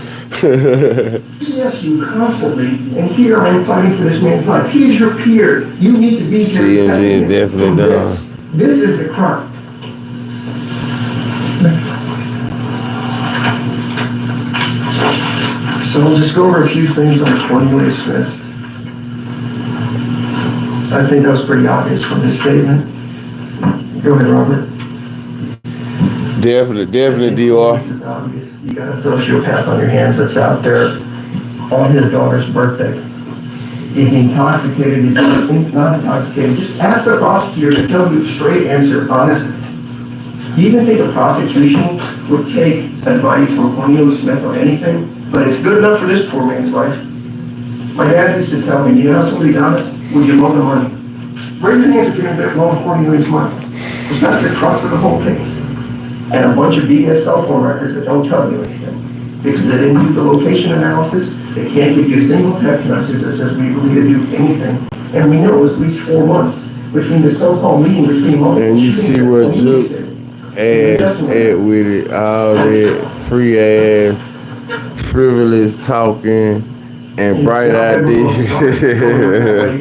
Yes, you constantly, and here I am fighting for this man's life. He's your peer. You need to be here. CMG is definitely done. This is the crime. So we'll just go over a few things on Cornelius Smith. I think that was pretty obvious from this statement. Go ahead, Robert. Definitely, DR. This is obvious. You got a sociopath on your hands that's out there on his daughter's birthday. Is he intoxicated? Is he not intoxicated? Just ask the prosecutor to tell you a straight answer, honestly. Do you even think a prosecution would take advice from Cornelius Smith or anything? But it's good enough for this poor man's life. My dad used to tell me, you know somebody's honest? Would you loan the money? Raise your hands if you're going to loan Cornelius money. Because that's the crux of the whole case. And a bunch of BS cell phone records that don't tell you anything. Because they didn't do the location analysis, they can't give you a single text message that says we agree to do anything. And we know it was at least 4 months between the so-called meeting between multiple. And you see what Juke ass at with it, all that free ass, frivolous talking, and bright ideas.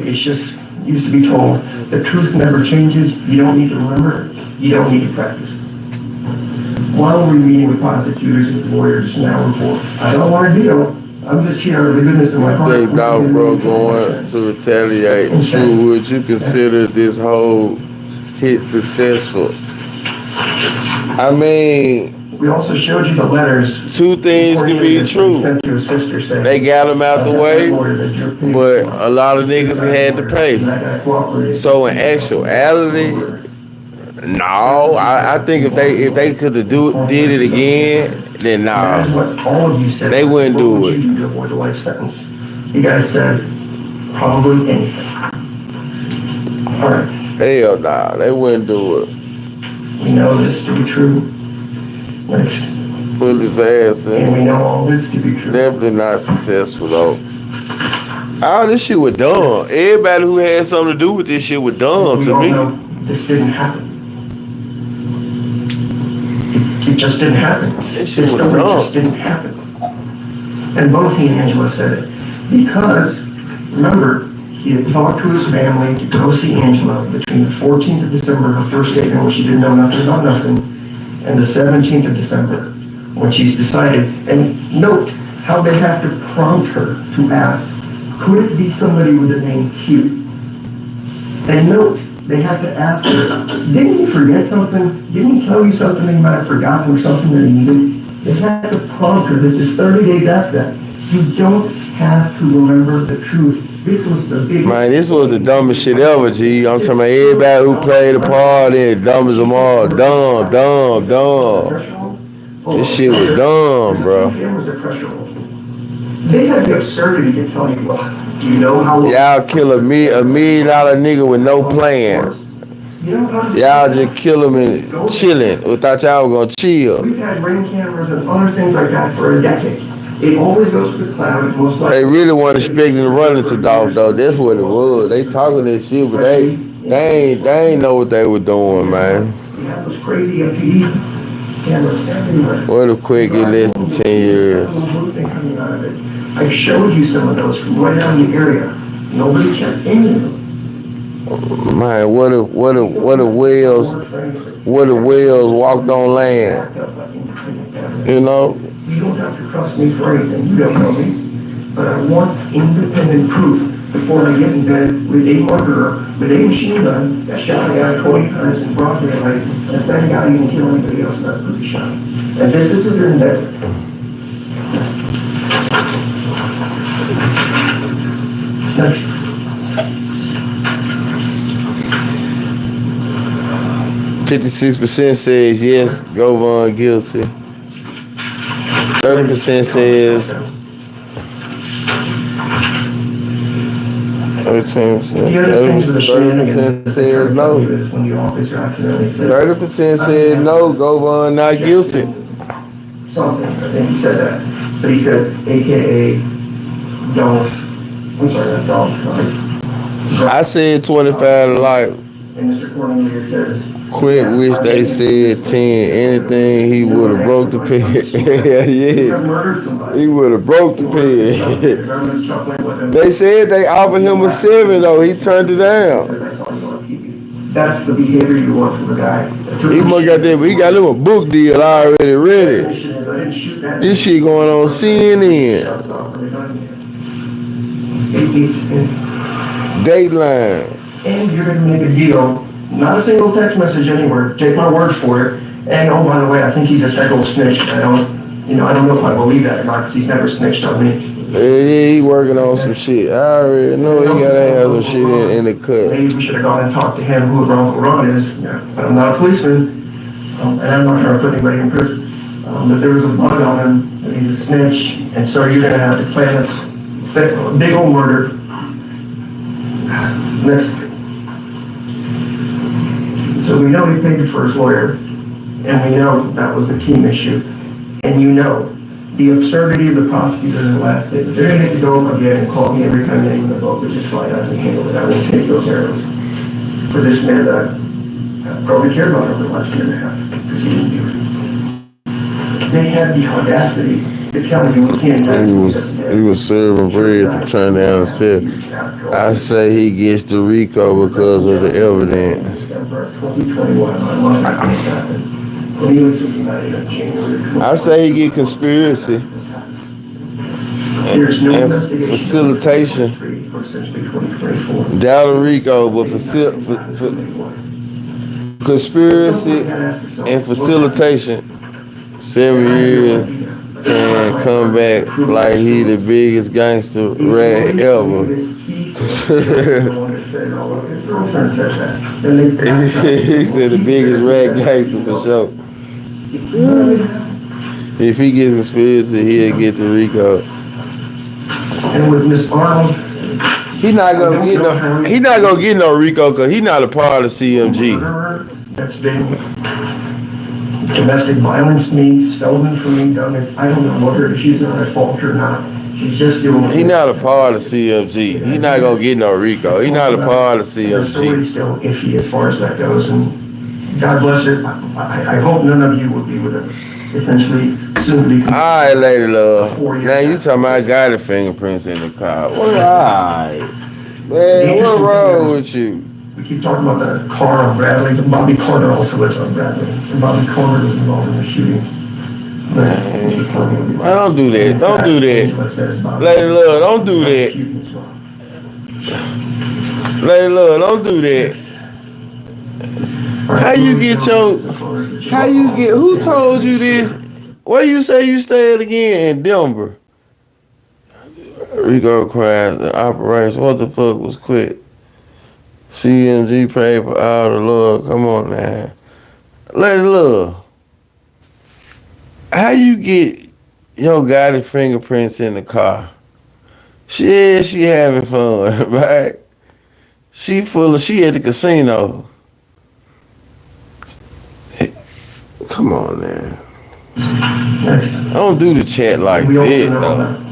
It's just used to be told, the truth never changes, you don't need to remember it, you don't need to practice. While we're meeting with prosecutors and lawyers now report, I don't want to deal, I'm just here out of the goodness of my heart. I think Dog Bro going to retaliate. True, would you consider this whole hit successful? I mean, we also showed you the letters. 2 things can be true. Sent to his sister saying, They got him out the way, but a lot of niggas had to pay. So in actuality, no, I think if they could have did it again, then nah, they wouldn't do it. To avoid a life sentence. You guys said probably anything. All right. Hell nah, they wouldn't do it. We know this to be true. Next. Put his ass And in. we know all this to be true. Definitely not successful though. All this shit was dumb. Everybody who had something to do with this shit was dumb We to all me. know this didn't happen. It just didn't happen. This shit This was story dumb. just didn't happen. And both he and Angela said it. Because, remember, he had talked to his family to go see Angela between the 14th of December, her first statement, when she didn't know nothing about nothing, and the 17th of December, when she's decided. And note how they have to prompt her to ask, could it be somebody with the name Q? And note They have to ask her, didn't he forget something? Didn't he tell you something that he might have forgotten or something that he needed? They have to prompt her. This is 30 days after that. You don't have to remember the truth. This was the big... Man, this was the dumbest shit ever, G. I'm talking about everybody who played a part in it, dumb as them all. Dumb. This shit was dumb, bro. They had the absurdity to tell you, well, do you know how... Y'all kill $1 million nigga with no plan. Y'all just kill him and chilling. We thought y'all were gonna chill. We've had ring cameras and other things like that for a decade. It always goes to the cloud. Most likely. They really weren't expecting to run into Dolph though. That's what it was. They talking that shit, but they ain't know what they were doing, man. We have those crazy MPD cameras everywhere. What if quick get less than 10 years? I showed you some of those from right around the area. Nobody checked any of them. Man, what if whales walked on land? You know? You don't have to trust me for anything. You don't know me. But I want independent proof before I get in bed with a murderer, with a machine gun that shot a guy 20 times in broad daylight, and if that guy didn't kill anybody else, that's pretty shot. And this is a vendetta. Next. 56% says yes, Govan guilty. 30% says 30% says no. 30% says no, Govan not guilty. Something, I think he said that. But he said, AKA, don't, I'm sorry, not don't. I said 25 to life. And Mr. Cornelius says, Quick wish they said 10. Anything he would have broke the pen. Yeah. He would have broke the pen. They said they offered him a 7 though. He turned it down. That's the behavior you want from a guy. He must got that, but he got him a book deal already ready. This shit going on CNN. Dateline. And you're going to make a deal. Not a single text message anywhere. Take my word for it. And oh, by the way, I think he's a federal snitch. I don't know if I believe that or not because he's never snitched on me. Yeah, he working on some shit. I already know he gotta have some shit in the cut. Maybe we should have gone and talked to him who Uncle Ron is. But I'm not a policeman, and I'm not trying to put anybody in prison. But there was a bug on him that he's a snitch, and so you're gonna have to plan this big old murder. Next. So we know he paid for his lawyer, and we know that was the key issue. And you know the absurdity of the prosecutor in the last statement. They're going to have to go up again and call me every time they name the vote, but just fly out and handle it. I won't take those arrows for this man that I probably cared about over the last year and a half, because he didn't do it. They had the audacity to tell you we can't do it. He was serving bread to turn down and said, I say he gets the RICO because of the evidence. 2021, I say he get conspiracy and facilitation. Down to RICO, but conspiracy and facilitation. 7 years can come back like he the biggest gangster rat ever. He said the biggest rat gangster for sure. If he gets conspiracy, he'll get the RICO. And with Miss Arnold, he not gonna get no RICO because he not a part of CMG. That's been domestic violence me, stolen from me, done this. I don't know whether she's at fault or not. She's just doing. He not a part of CMG. He not gonna get no RICO. He not a part of CMG. Still iffy as far as that goes, and God bless her. I hope none of you will be with him. Essentially, soon to be. All right, lady love. Now you talking about I got the fingerprints in the car. All right, man. What's wrong with you? We keep talking about the car on Bradley. Bobby Carter also lives on Bradley, and Bobby Carter was involved in the shooting. Man, don't do that. Don't do that. Lady love, don't do that. Lady love, don't do that. How you get who told you this? Where you say you stayed again? In Denver. Rico cries, the operation, what the fuck was quick? CMG paper, all the love, come on now. Lady Love, how you get your Gotti fingerprints in the car? She having fun, right? She at the casino. Come on now. Don't do the chat like that, though.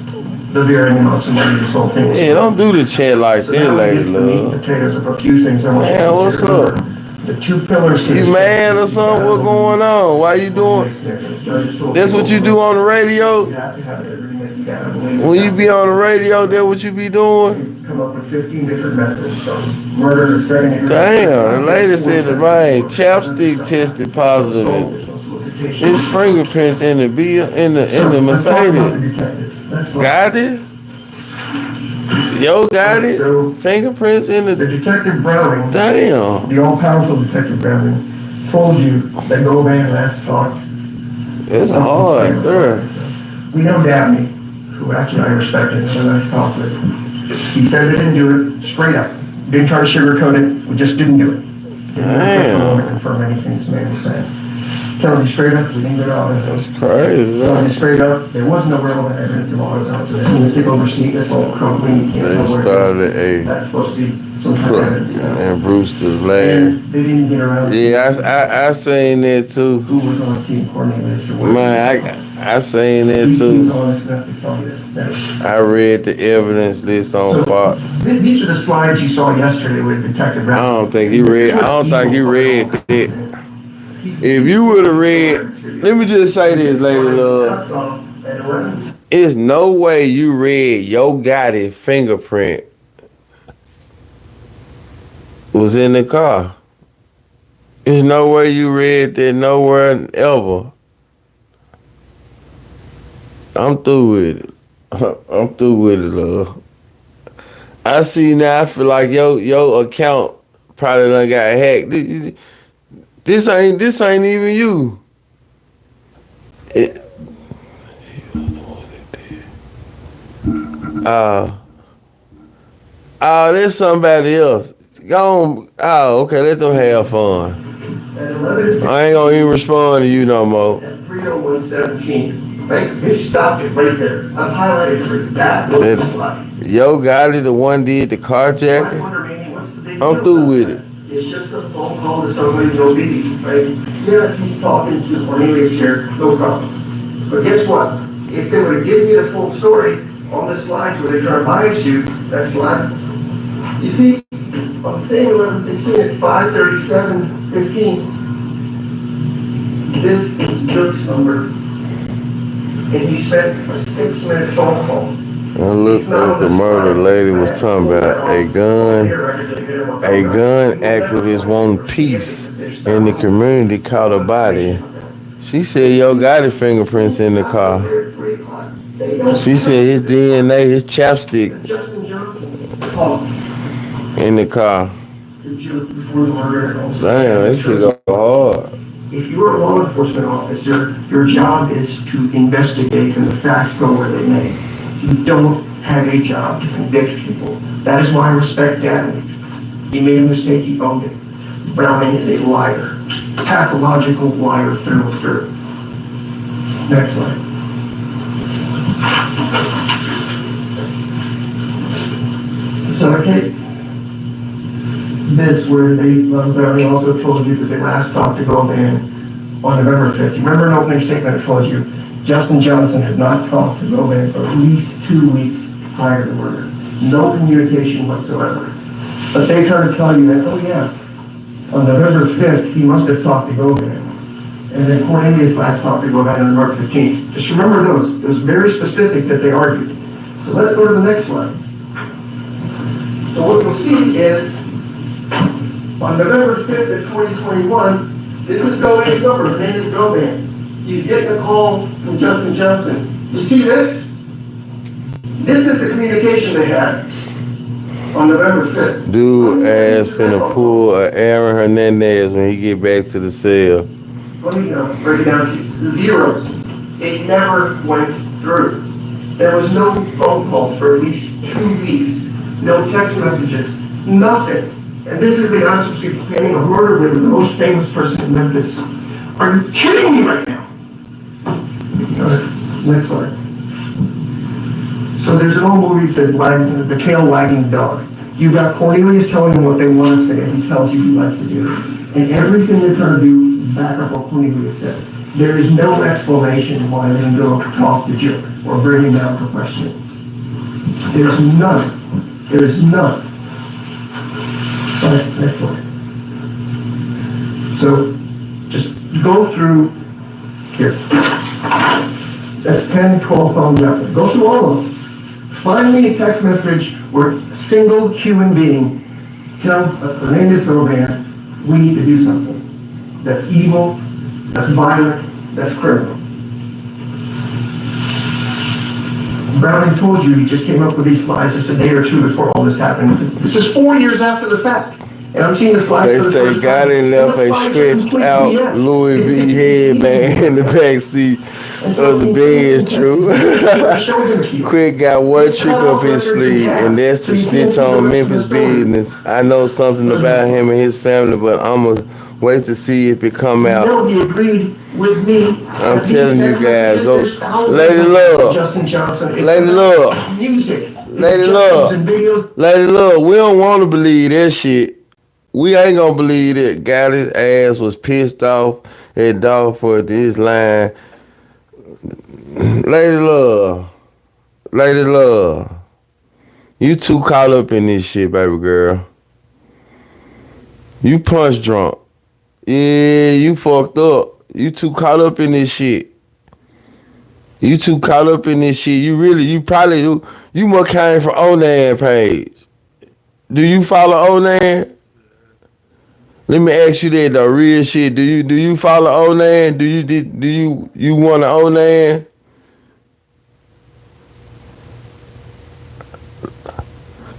The varying amounts of money this whole thing. Yeah, don't do the chat like that, Lady Love. Potatoes of a few things I want to Man, what's up? The two pillars. You mad or something? What going on? Why you doing? That's what you do on the radio? When you be on the radio, that's what you be doing? Come up with 15 different methods from murder to second. Damn, the lady said that my chapstick tested positive. His fingerprints in the Mercedes. Got it? Yo, got it? Fingerprints in The Detective Browning, Damn. the all-powerful Detective Browning, told you that Govan last talked. It's hard, there. We know Dabney, who actually I respected, so nice talk with. He said they didn't do it, straight up. Didn't try to sugarcoat it, we just didn't do it. I don't want to confirm anything this man was saying. Tells you straight up, we didn't get all That's crazy. Tells you straight up, there was no relevant evidence of all his ounces. When you take over seat, that's all crumbling. They started That's supposed to be some kind of evidence. and Brewster's lab. And they didn't get around. Yeah, I seen that too. Who was on team coordinator? Man, I seen that He was too. honest enough to tell you that. I read the evidence list on Fox. These are the slides you saw yesterday with Detective I Brown. don't think he read that. If you would have read, let me just say this, Lady Love. There's no way you read Yo Gotti fingerprint was in the car. There's no way you read that nowhere ever. I'm through with it. I'm through with it, love. I see now, I feel like your account probably done got hacked. This ain't even you. There's somebody else. Go on. Oh, okay, let them have fun. I ain't gonna even respond to you no more. At 30117, right? They stopped it right there. I've highlighted for that. Yo Gotti, the one did the carjacking. I'm through with it. It's just a phone call to somebody no biggie, right? Yeah, he's talking to Cornelius here, no problem. But guess what? If they would have given you the full story on the slides where they're trying to bias you, that slide, you see, on the same 1116 at 5:37:15, this is Dirk's number, and he spent a 6-minute phone call. I looked up the murder lady was talking about a gun activist wanting peace in the community caught a body. She said Yo Gotti fingerprints in the car. She said his DNA, his chapstick in the car. Damn, this shit go hard. If you're a law enforcement officer, your job is to investigate and the facts go where they may. You don't have a job to convict people. That is why I respect Dabney. He made a mistake, he owned it. Browning is a liar. Pathological liar through and through. Next slide. So, okay. This where Browning also told you that they last talked to Govan on November 5th. You remember an opening statement that told you Justin Johnson had not talked to Govan for at least 2 weeks prior to the murder. No communication whatsoever. But they tried to tell you that, oh yeah, on November 5th, he must have talked to Govan. And then Cornelius last talked to Govan on November 15th. Just remember those. It was very specific that they argued. So let's go to the next slide. So what you'll see is, on November 5th of 2021, this is Govan's number. His name is Govan. He's getting a call from Justin Johnson. You see this? This is the communication they had. On November 5th. Dude ass finna pull a Aaron Hernandez when he get back to the cell. Let me break it down to you. Zeros. It never went through. There was no phone calls for at least 2 weeks. No text messages. Nothing. And this is the answer to planning a murder with the most famous person in Memphis. Are you kidding me right now? Next slide. So there's an old movie that says the tail wagging dog. You've got Cornelius telling them what they want to say, and he tells you he likes to do. And everything they're trying to do is back up what Cornelius says. There is no explanation why they go talk to Joe or bring him down for questioning. There's none. There is none. Next one. So just go through here. That's 10, 12 phones out there. Go through all of them. Find me a text message where a single human being tells Hernandez Govan, we need to do something. That's evil, that's violent, that's criminal. Browning told you he just came up with these slides just a day or two before all this happened. This is 4 years after the fact. And I'm seeing the slides. They say Gotti left a stretched out Louis V headband in the back seat of the bed. True. Quick got one trick up his sleeve, and that's to snitch on Memphis business. I know something about him and his family, but I'ma wait to see if it come out. No, he agreed with me. I'm telling you guys, go, Lady Love, Justin Johnson. Lady Love, Music. Lady Love, Lady Love. We don't want to believe that shit. We ain't gonna believe that Gotti's ass was pissed off at Dog for this line. Lady Love, you too caught up in this shit, baby girl. You punch drunk. Yeah, you fucked up. You too caught up in this shit. You too caught up in this shit. You must came from Onan page. Do you follow Onan? Let me ask you that though, real shit. Do you follow Onan? Do you want to Onan?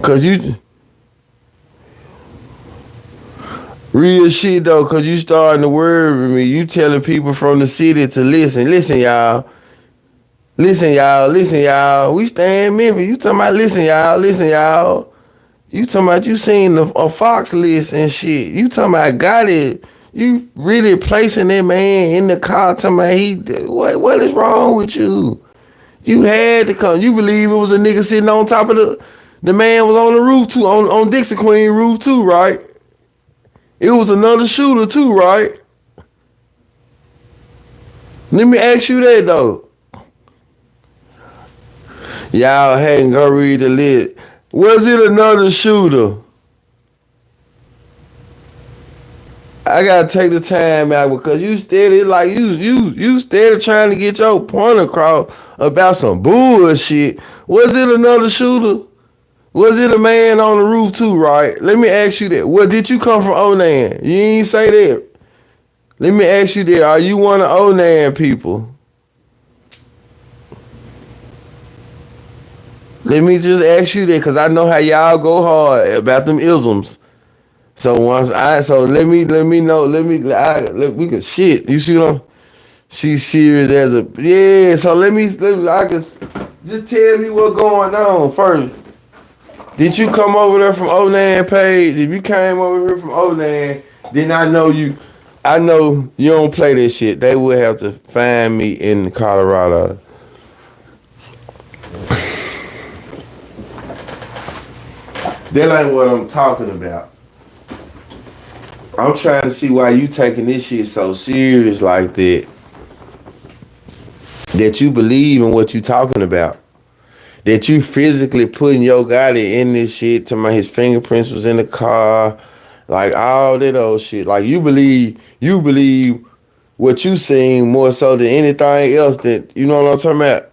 Cause you real shit though, cause you starting to worry with me. You telling people from the city to listen. Listen, y'all. We stay in Memphis. You talking about listen, y'all. You talking about you seen a Fox list and shit. You talking about got it. You really placing that man in the car talking about what is wrong with you? You had to come. You believe it was a nigga sitting on top of the man was on the roof too, on Dixie Queen roof too, right? It was another shooter too, right? Let me ask you that though. Y'all hadn't go read the list. Was it another shooter? I gotta take the time out because you steady like you steady trying to get your point across about some bullshit. Was it another shooter? Was it a man on the roof too, right? Let me ask you that. Well, did you come from Onan? You ain't say that. Let me ask you that. Are you one of Onan people? Let me just ask you that because I know how y'all go hard about them isms. So let me know. We can shit. You see what I'm? She's serious as a yeah. So let me I can just tell me what's going on first. Did you come over there from Onan page? If you came over here from Onan, then I know you don't play this shit. They would have to find me in Colorado. That ain't what I'm talking about. I'm trying to see why you taking this shit so serious like that. That you believe in what you talking about. That you physically putting your guy in this shit to his fingerprints was in the car. Like all that old shit. Like you believe what you seen more so than anything else that, you know what I'm talking about?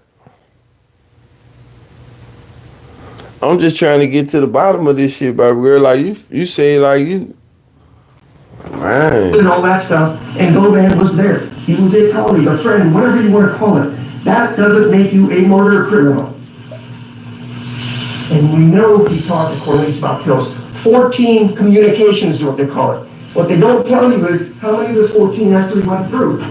I'm just trying to get to the bottom of this shit, baby girl. Like you say, like you, man. And all that stuff, and Govan was there. He was a colleague, a friend, whatever you want to call it. That doesn't make you a murder criminal. And we know he talked to Cornelius about pills. 14 communications is what they call it. What they don't tell you is how many of those 14 actually went through.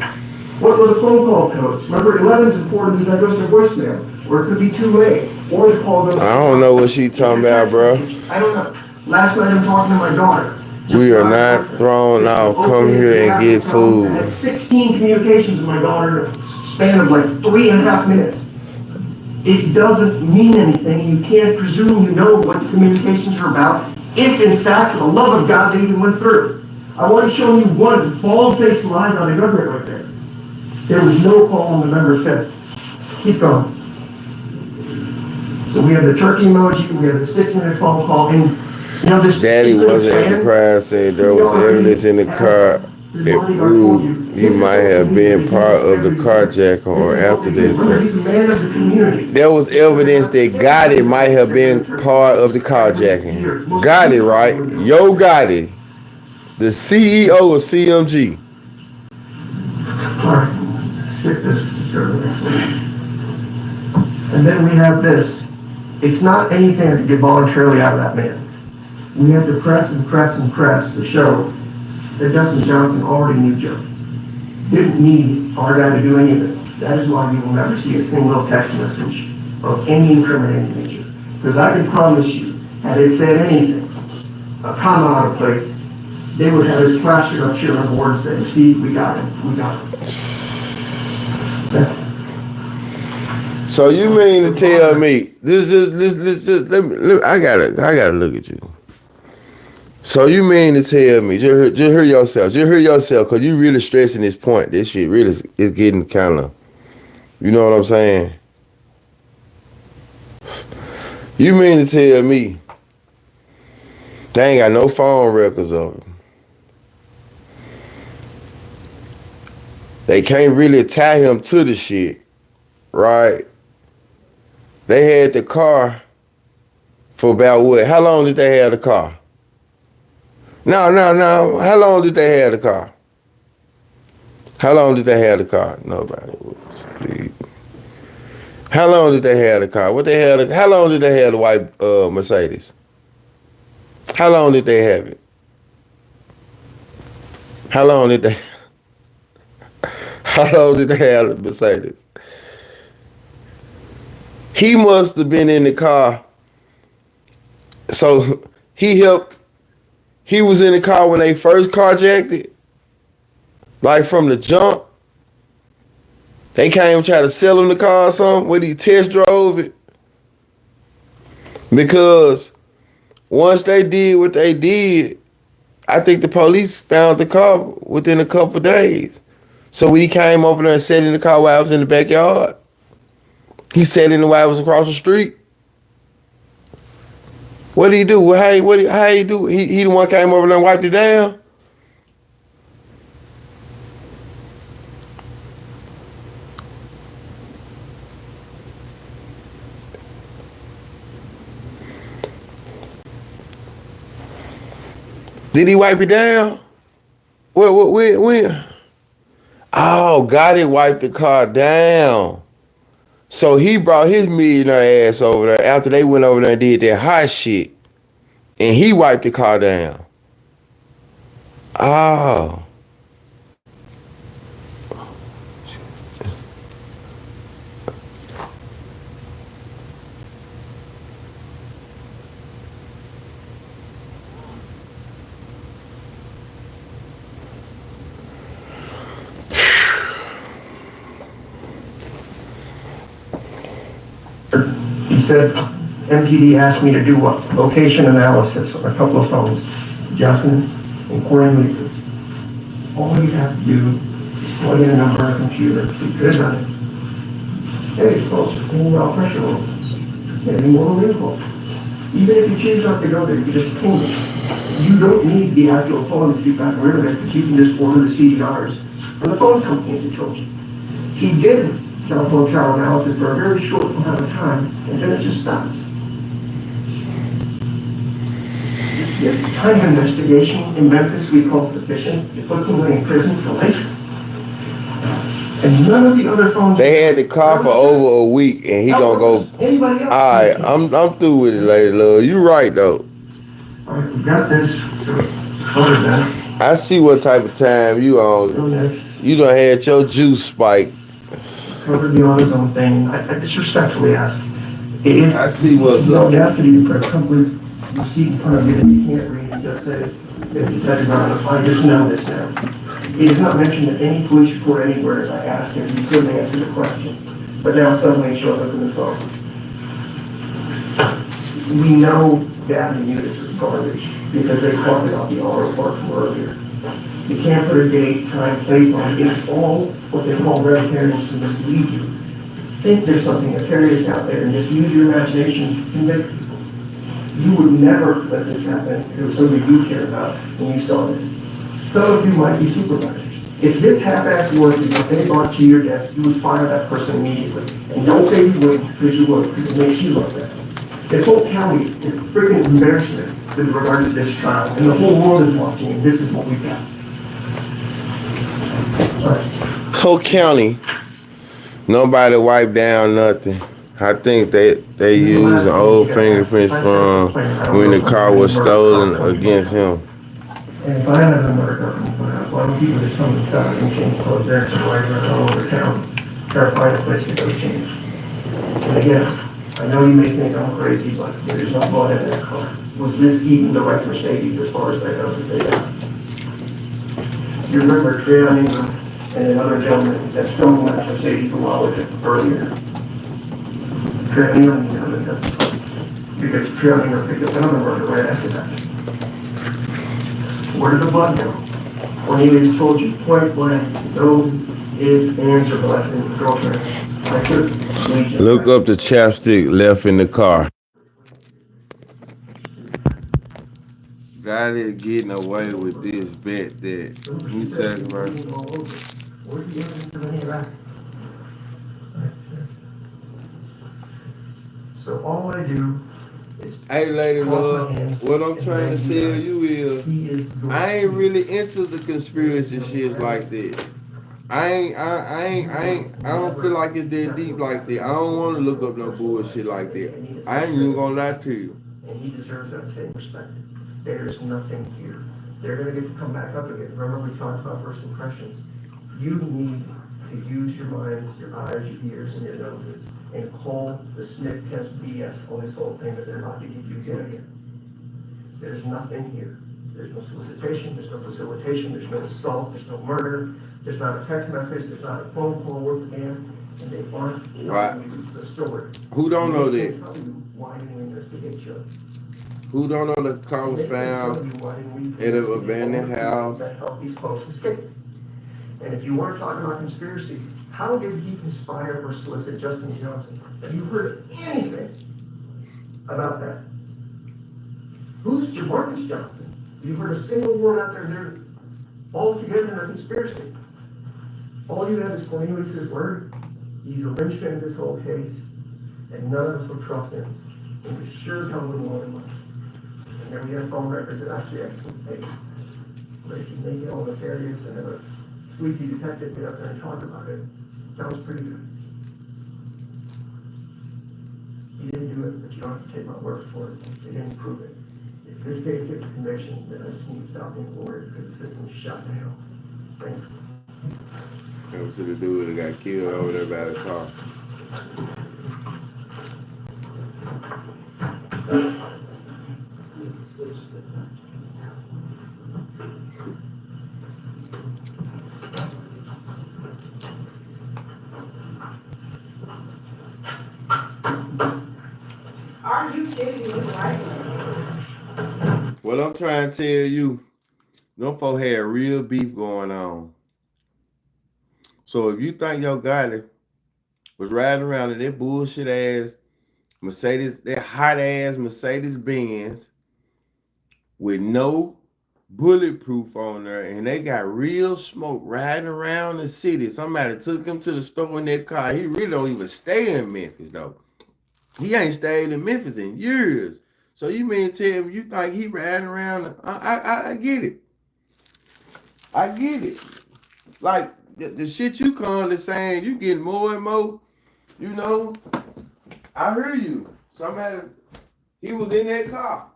What were the phone call codes? Remember, 11 is important because that goes to voicemail, or it could be too late, or the call goes. I don't know what she talking about, bro. I don't know. Last night I'm talking to my daughter. We are not thrown out. Come here and get I food. had 16 communications with my daughter in a span of like 3.5 minutes. It doesn't mean anything. You can't presume you know what the communications are about, if in fact, for the love of God, they even went through. I want to show you one bald-faced lie on the government right there. There was no call on November 5th. Keep going. So we have the turkey emoji, we have the 6-minute phone call, and you know this. Daddy wasn't at the crime scene. There was evidence in the car that proved he might have been part of the carjacking or after He's a that. man of the community. There was evidence that Gotti might have been part of the carjacking. Gotti, right? Yo Gotti, the CEO of CMG. All right, skip this. Let's go to the next one. And then we have this. It's not anything to get voluntarily out of that man. We have to press and press and press to show that Dustin Johnson already knew Joe. Didn't need our guy to do any of it. That is why you will never see a single text message of any incriminating nature. Because I can promise you, had it said anything, a comma out of place, they would have us flash it up here on the board and say, see, we got him, we got him. So you mean to tell me this I gotta look at you. So you mean to tell me, just hear yourself, because you really stressing this point. This shit really is getting kind of, you know what I'm saying? You mean to tell me they ain't got no phone records of him? They can't really tie him to the shit, right? They had the car for about what? How long did they have the car? No. How long did they have the car? How long did they have the car? Nobody was. Please. How long did they have the car? How long did they have the white Mercedes? How long did they have it? How long did they have the Mercedes? He must have been in the car. So he was in the car when they first carjacked it. Like from the jump. They came try to sell him the car or something when he test drove it. Because once they did what they did, I think the police found the car within a couple of days. So when he came over there and sat in the car while I was in the backyard, he sat in the while I was across the street. What did he do? How he do? He the one came over there and wiped it down? Did he wipe it down? When? Oh, Gotti wiped the car down. So he brought his millionaire ass over there after they went over there and did that hot shit. And he wiped the car down. Oh. He said, MPD asked me to do what? Location analysis on a couple of phones. Justin and Cornelius. All you have to do is plug in a number on a computer. We could have done it. Hey, folks, pressure roll. Maybe more vehicle. Even if you choose not to go there, you just ping it. You don't need the actual phone to keep back rid of it, because you can just order the CDRs from the phone company, as he told you. He did cell phone tower analysis for a very short amount of time, and then it just stops. This kind of investigation in Memphis we call sufficient. It puts somebody in prison for life. And none of the other phones. They had the car for over a week, and he gonna go. Anybody else? All right, I'm through with it, lady love. You right though. All right, we got this. Covered that. I see what type of time you on. Next. You done had your juice spike. Covered the AutoZone thing. I disrespectfully ask. I see what's the up. audacity to put a complete receipt in front of you that you can't read and just say that is not I just know this now. It is not mentioned in any police report anywhere as I asked him. He couldn't answer the question. But now suddenly it shows up in the phone. We know that and this is garbage because they talked about the auto report from earlier. You can't put a date, time, place on it. It's all what they call red herrings to mislead you. Think there's something nefarious out there and just use your imagination to convict people. You would never let this happen if it was somebody you care about when you saw this. Some of you might be supervisors. If this half-assed work is what they brought to your desk, you would fire that person immediately. And don't say you wouldn't, because you would, because it makes you look bad. This whole county is a freaking embarrassment with regard to this trial, and the whole world is watching, and this is what we got. Whole county, nobody wiped down nothing. I think they used old fingerprints from when the car was stolen against him. And if I had a murder government, why don't people just come inside and change clothes there and ride all over town, try to find a place to go change? And again, I know you may think I'm crazy, but there's no blood in that car. Was this even the right Mercedes as far as that goes? You remember Trey Ingram and another gentleman that stole that Mercedes a while earlier. Trey Ingram, because Trey Ingram picked up another murder right after that. Where did the blood go? Cornelius told you point blank, no ifs, ands, or buts in the girlfriend. Look up the chapstick left in the car. God is getting away with this bet that he said, man. Where's the evidence of any of that? So all I do is. Hey, lady love, what I'm trying to tell you is, I ain't really into the conspiracy shit like this. I don't feel like it's that deep like that. I don't want to look up no bullshit like that. I ain't even gonna lie to you. And he deserves that same respect. There's nothing here. They're gonna get to come back up again. Remember we talked about first impressions. You need to use your minds, your eyes, your ears, and your noses, and call the sniff test BS on this whole thing that they're about to give you again. There's nothing here. There's no solicitation, there's no facilitation, there's no assault, there's no murder, there's not a text message, there's not a phone call worth a damn, and they aren't telling you the story. Who don't know that? Tell you why didn't we investigate you? Who don't know the car was found at an abandoned house? That helped these folks escape. And if you weren't talking about conspiracy, how did he conspire or solicit Justin Johnson? Have you heard anything about that? Who's Jamarcus Johnson? You've heard a single word out there, they're all together in a conspiracy. All you have is Cornelius' word. He's a linchpin in this whole case, and none of us will trust him. And we sure hell wouldn't want him. And then we have phone records that actually explain. But if you make it all nefarious and have a sleepy detective get up there and talk about it, sounds pretty good. He didn't do it, but you don't have to take my word for it. They didn't prove it. If this case gets a conviction, then I just need to stop being worried because the system's shut down. Thank you. That was to the dude that got killed over there by the car. Are you kidding me right now? What I'm trying to tell you, them folks had real beef going on. So if you think your guy was riding around in that bullshit ass Mercedes, that hot ass Mercedes Benz with no bulletproof on there, and they got real smoke riding around the city. Somebody took him to the store in that car. He really don't even stay in Memphis though. He ain't stayed in Memphis in years. So you mean tell me you think he riding around? I get it. I get it. Like the shit you currently saying, you getting more and more, you know. I hear you. Somebody, he was in that car.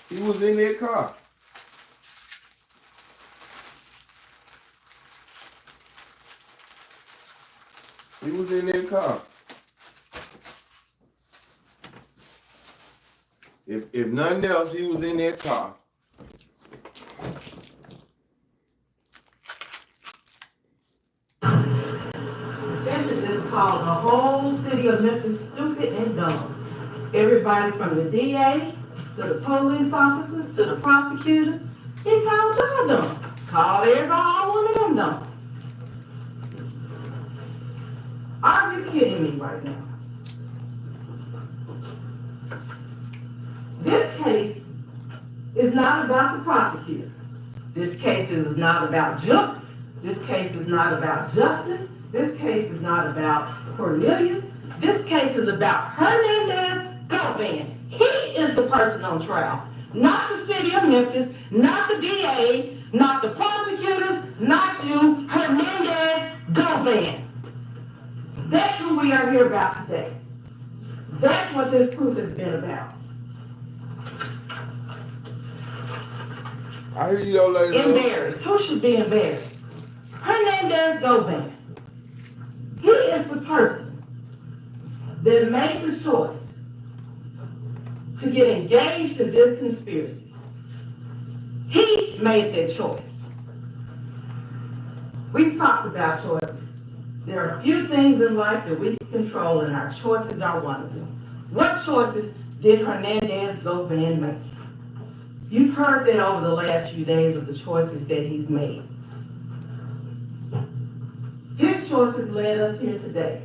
He was in that car. He was in that car. If nothing else, he was in that car. This is just called the whole city of Memphis stupid and dumb. Everybody from the DA to the police officers to the prosecutors, he called y'all dumb. Call everybody, all one of them dumb. Are you kidding me right now? This case is not about the prosecutor. This case is not about Juke. This case is not about Justin. This case is not about Cornelius. This case is about Hernandez Govan. He is the person on trial. Not the city of Memphis, not the DA, not the prosecutors, not you, Hernandez Govan. That's who we are here about today. That's what this proof has been about. I hear you though, lady. Embarrassed. Who should be embarrassed? Hernandez Govan. He is the person that made the choice to get engaged in this conspiracy. He made that choice. We've talked about choices. There are a few things in life that we can control, and our choices are one of them. What choices did Hernandez Govan make? You've heard that over the last few days of the choices that he's made. His choices led us here today.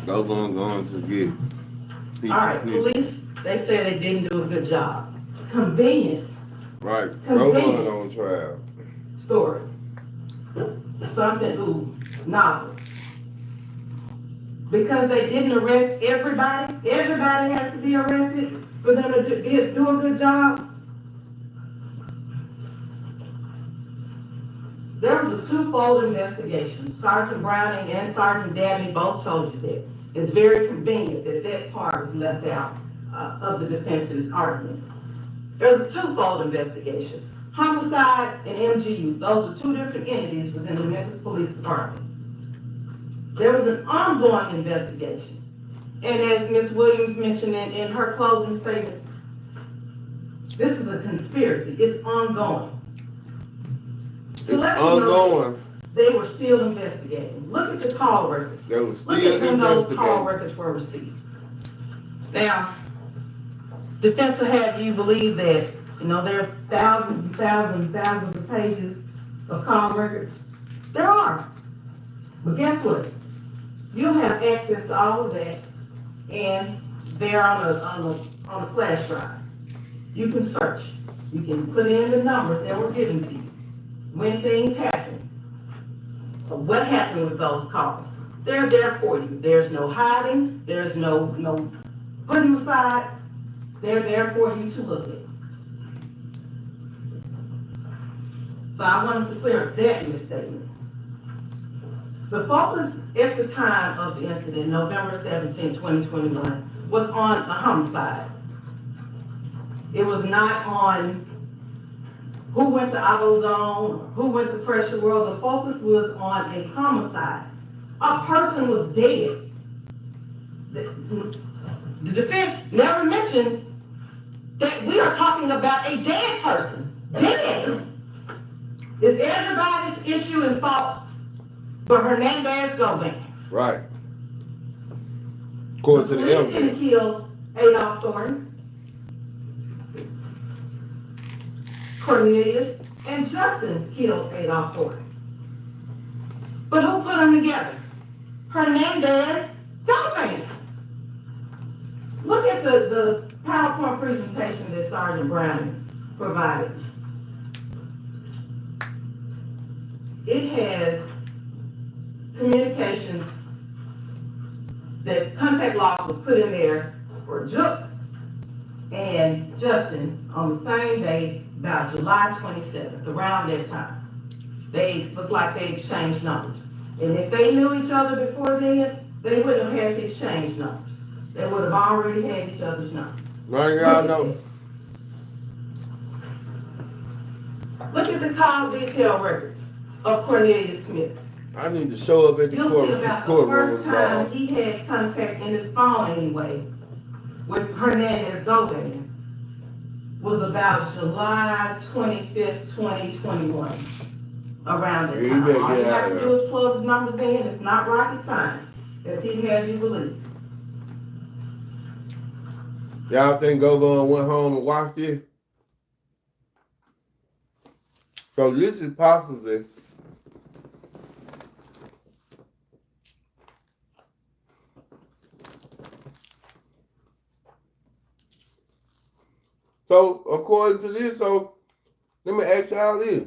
Going to get. All right, police, they say they didn't do a good job. Convenient. Right. Convenient. On trial. Story. Something novel. Because they didn't arrest everybody has to be arrested for them to do a good job. There was a twofold investigation. Sergeant Browning and Sergeant Dabney both told you that. It's very convenient that that part was left out of the defense's argument. There's a twofold investigation. Homicide and MGU, those are two different entities within the Memphis Police Department. There was an ongoing investigation. And as Ms. Williams mentioned in her closing statements, this is a conspiracy. It's ongoing. It's ongoing. They were still investigating. Look at the call records. They were still Look at when those call investigating. records were received. Now, defense will have you believe that, there are thousands and thousands and thousands of pages of call records. There are. But guess what? You'll have access to all of that, and they're on a flash drive. You can search. You can put in the numbers that were given to you. When things happen, what happened with those calls? They're there for you. There's no hiding. There's no putting aside. They're there for you to look at. So I wanted to clear up that misstatement. The focus at the time of the incident, November 17, 2021, was on a homicide. It was not on who went to AutoZone, who went to Pressure World. The focus was on a homicide. A person was dead. The defense never mentioned that we are talking about a dead person. Dead. Is everybody's issue and fault for Hernandez Govan? Right. According to the police evidence. didn't kill Adolph Thornton, Cornelius, and Justin killed Adolph Thornton. But who put them together? Hernandez Govan. Look at the PowerPoint presentation that Sergeant Browning provided. It has communications that contact log was put in there for Juke, and Justin on the same day, about July 27th, around that time. They looked like they exchanged numbers. And if they knew each other before then, they wouldn't have had to exchange numbers. They would have already had each other's numbers. Now y'all know. Look at the call detail records of Cornelius Smith. I need to show up at the You'll see about the courtroom. first time he had contact in his phone anyway with Hernandez Govan was about July 25th, 2021. Around that Yeah, you time. better All get you out have of to there. do is plug the numbers in. It's not rocket science, as he had you believe. Y'all think Go went home and watched this? So this is possibly so according to this, so let me ask y'all this.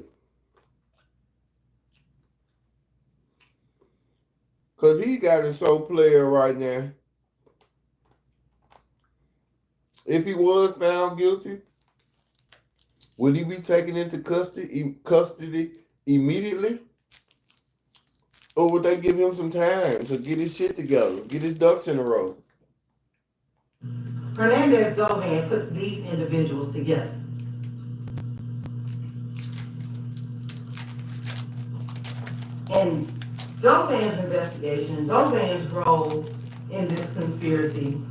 Cause he got a sole player right now. If he was found guilty, would he be taken into custody immediately? Or would they give him some time to get his shit together, get his ducks in a row? Hernandez Govan put these individuals together. And Govan's investigation, Govan's role in this conspiracy,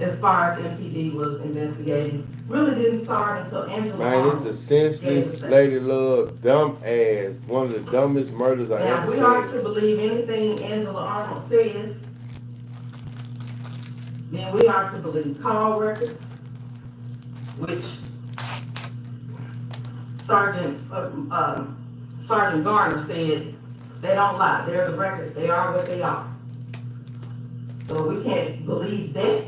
as far as MPD was investigating, really didn't start until Angela Man, Arnold it's a senseless lady love, dumb ass, one of the dumbest murders I Now, ever we are seen. to believe anything Angela Arnold says, then we are to believe call records, which Sergeant Garner said they don't lie. They're the records. They are what they are. So we can't believe that.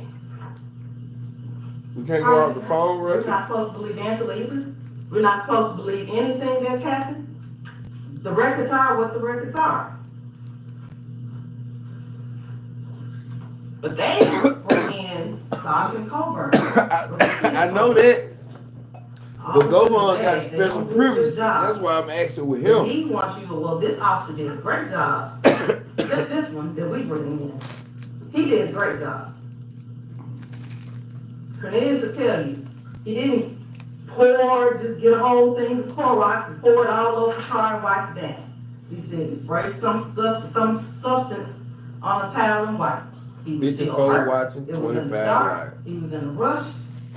We can't go out the phone We're record. not supposed to believe Angela either. We're not supposed to believe anything that's happened. The records are what the records are. But they bring in Sergeant Coburn. I know that, but Govan got special privileges. That's why I'm asking with him. He wants you to, well, this officer did a great job. This one that we bring in, he did a great job. Cornelius will tell you, he didn't just get a whole thing of Clorox and pour it all over the car and wipe it down. He said he sprayed some substance on a towel and wiped. He was still 54 hurt. watching, It was in the 25 dark. light. He was in a rush.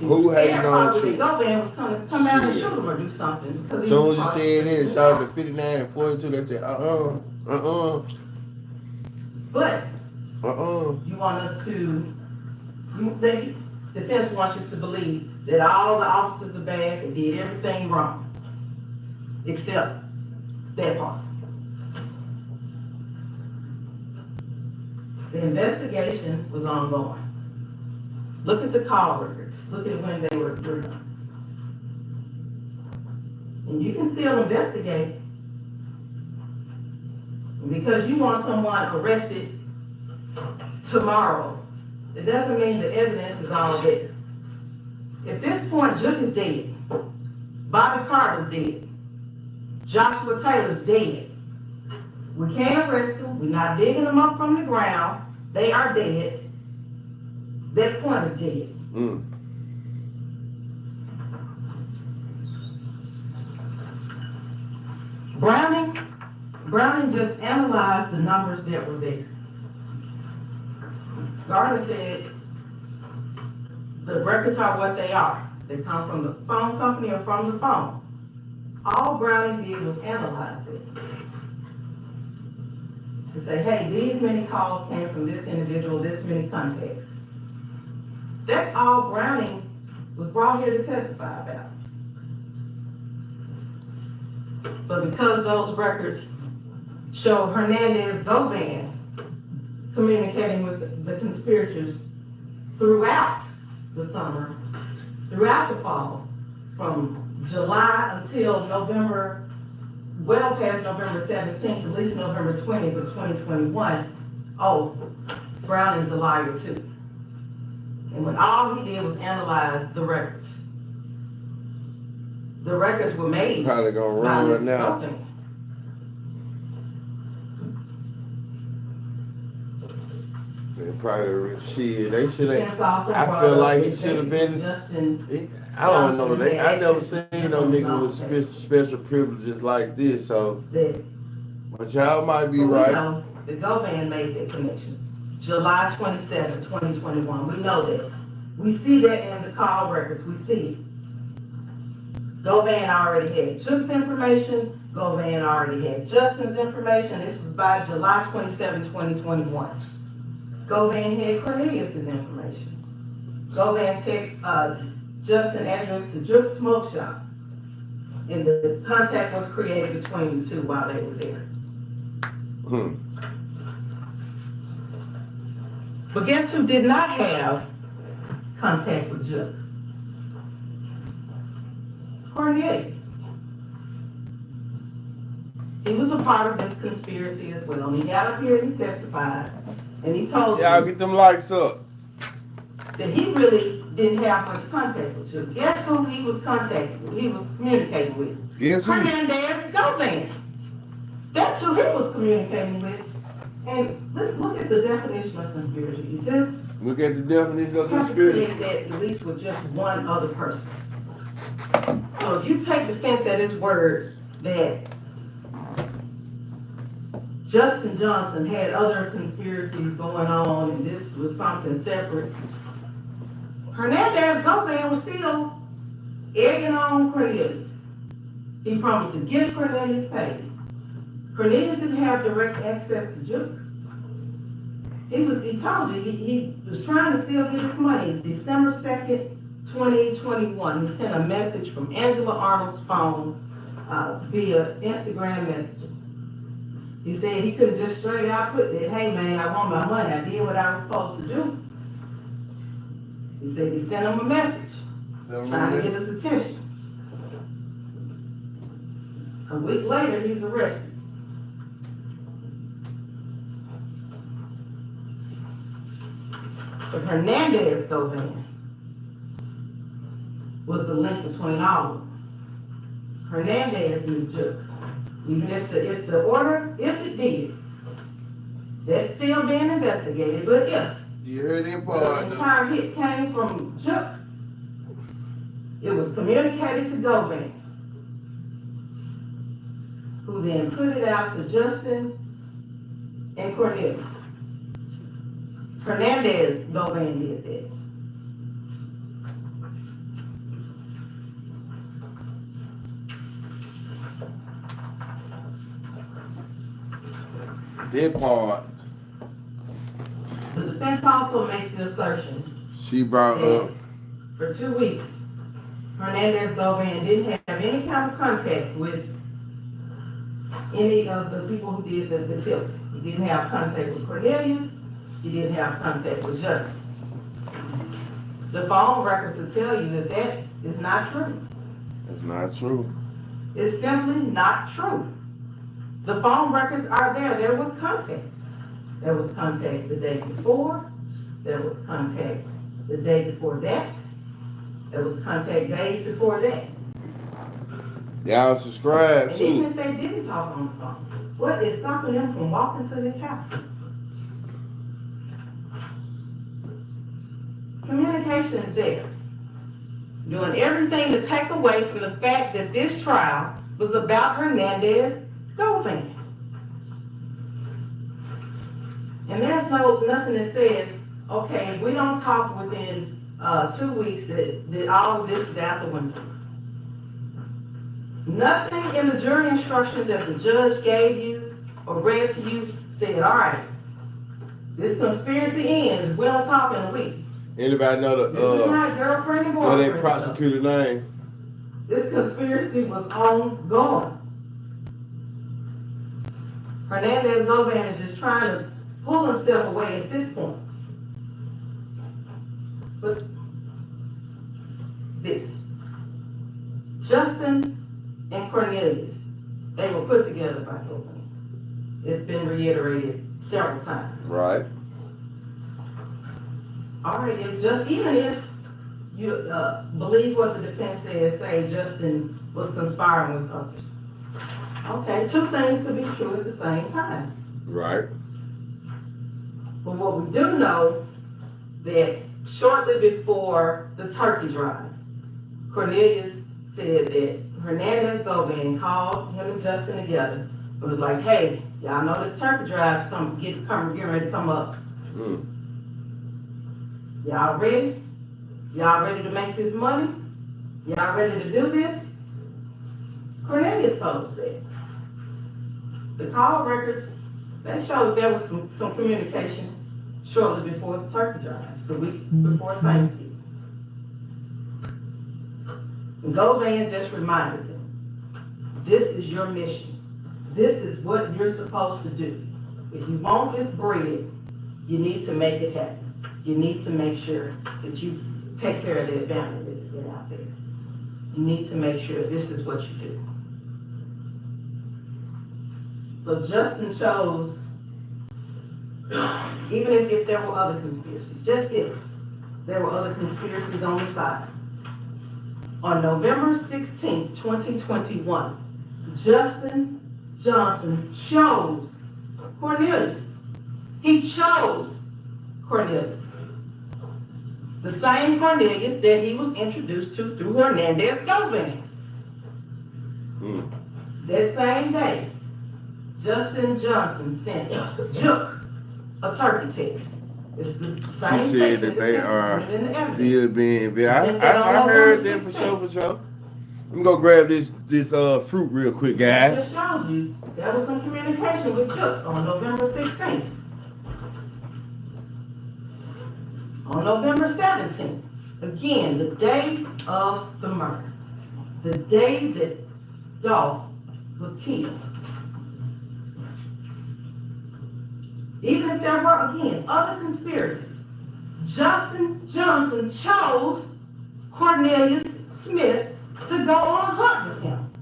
Who hating on you? Govan was coming to come out and Shit. shoot him or do something. Because As he soon was as you said it, shot at 59 and 42, they said, But you want us to, the defense wants you to believe that all the officers are bad and did everything wrong, except that part. The investigation was ongoing. Look at the call records. Look at when they were done. And you can still investigate. And because you want someone arrested tomorrow, it doesn't mean the evidence is all there. At this point, Juke is dead. Bobby Carter's dead. Joshua Taylor's dead. We can't arrest them. We're not digging them up from the ground. They are dead. That point is dead. Browning just analyzed the numbers that were there. Garner said the records are what they are. They come from the phone company or from the phone. All Browning did was analyze it. To say, hey, these many calls came from this individual, this many contacts. That's all Browning was brought here to testify about. But because those records show Hernandez Govan communicating with the conspirators throughout the summer, throughout the fall, from July until November, well past November 17th, at least November 20th of 2021, oh, Browning's a liar too. And when all he did was analyze the records. The records were made Probably gonna by run Mr. now. Govan. They probably shit. They should have. It's also I brought feel up like he that should have been. Justin, I don't know. I never seen no nigga with special privileges like this. So, that, but y'all might be but we right. know the Govan made that connection. July 27, 2021. We know that. We see that in the call records. We see it. Govan already had Chuck's information. Govan already had Justin's information. This was by July 27, 2021. Govan had Cornelius' information. Govan texts Justin address to Juke's Smoke Shop. And the contact was created between the two while they were there. But guess who did not have contact with Juke? Cornelius. He was a part of this conspiracy as well. And he got up here and he testified. And he told Y'all me get them likes up. that he really didn't have much contact with Juke. Guess who he was communicating with? Guess who? Hernandez Govan. That's who he was communicating with. And let's look at the definition of conspiracy. You just Look at the definition of have to create conspiracy. that at least with just one other person. So if you take offense at his word that Justin Johnson had other conspiracies going on and this was something separate, Hernandez Govan was still egging on Cornelius. He promised to give Cornelius paid. Cornelius didn't have direct access to Juke. He told you, he was trying to still get his money. December 2nd, 2021, he sent a message from Angela Arnold's phone via Instagram message. He said he could have just straight out put that, hey man, I want my money, I did what I was supposed to do. He said he sent him a message, trying to get his attention. A week later, he's arrested. But Hernandez Govan was the link between all of them. Hernandez knew Juke. Even if the order, if it did, that's still being investigated, but if You heard that the part? entire hit came from Juke, it was communicated to Govan, who then put it out to Justin and Cornelius. Hernandez Govan did that. That part. The defense also makes the assertion She brought that up. for 2 weeks, Hernandez Govan didn't have any kind of contact with any of the people who did the killing. He didn't have contact with Cornelius. He didn't have contact with Justin. The phone records will tell you that that is not true. That's not true. It's simply not true. The phone records are there. There was contact. There was contact the day before. There was contact the day before that. There was contact days before that. Y'all subscribe And even too. if they didn't talk on the phone, what is stopping them from walking to this house? Communication is there. Doing everything to take away from the fact that this trial was about Hernandez Govan. And there's nothing that says, okay, if we don't talk within 2 weeks, that all of this is out the window. Nothing in the jury instructions that the judge gave you or read to you said, all right, this conspiracy ends if we don't talk in a week. Anybody know This is not girlfriend and know boyfriend that stuff. prosecutor name? This conspiracy was ongoing. Hernandez Govan is just trying to pull himself away at this point. But this, Justin and Cornelius, they were put together by Govan. It's been reiterated several times. Right. All right, if just, even if you, believe what the defense says, say Justin was conspiring with others. Okay, two things could be true at the same time. Right. But what we do know, that shortly before the turkey drive, Cornelius said that Hernandez Govan called him and Justin together and was like, hey, y'all know this turkey drive getting ready to come up. Mm. Y'all ready? Y'all ready to make this money? Y'all ready to do this? Cornelius told us that. The call records, they show that there was some communication shortly before the turkey drive, the week before Thanksgiving. And Govan just reminded them, this is your mission. This is what you're supposed to do. If you want this bread, you need to make it happen. You need to make sure that you take care of that family that's out there. You need to make sure this is what you do. So Justin shows, even if there were other conspiracies, just if there were other conspiracies on the side. On November 16, 2021, Justin Johnson chose Cornelius. He chose Cornelius. The same Cornelius that he was introduced to through Hernandez Govan. Mm. That same day, Justin Johnson sent Juke a turkey text. It's the same She said that they are still being investigated. I heard that for sure. Let me go grab this fruit real quick, I guys. just showed you, there was some communication with Juke on November 16th. On November 17th, again, the day of the murder, the day that Dolph was killed. Even if there were, again, other conspiracies, Justin Johnson chose Cornelius Smith to go on a hunt with him.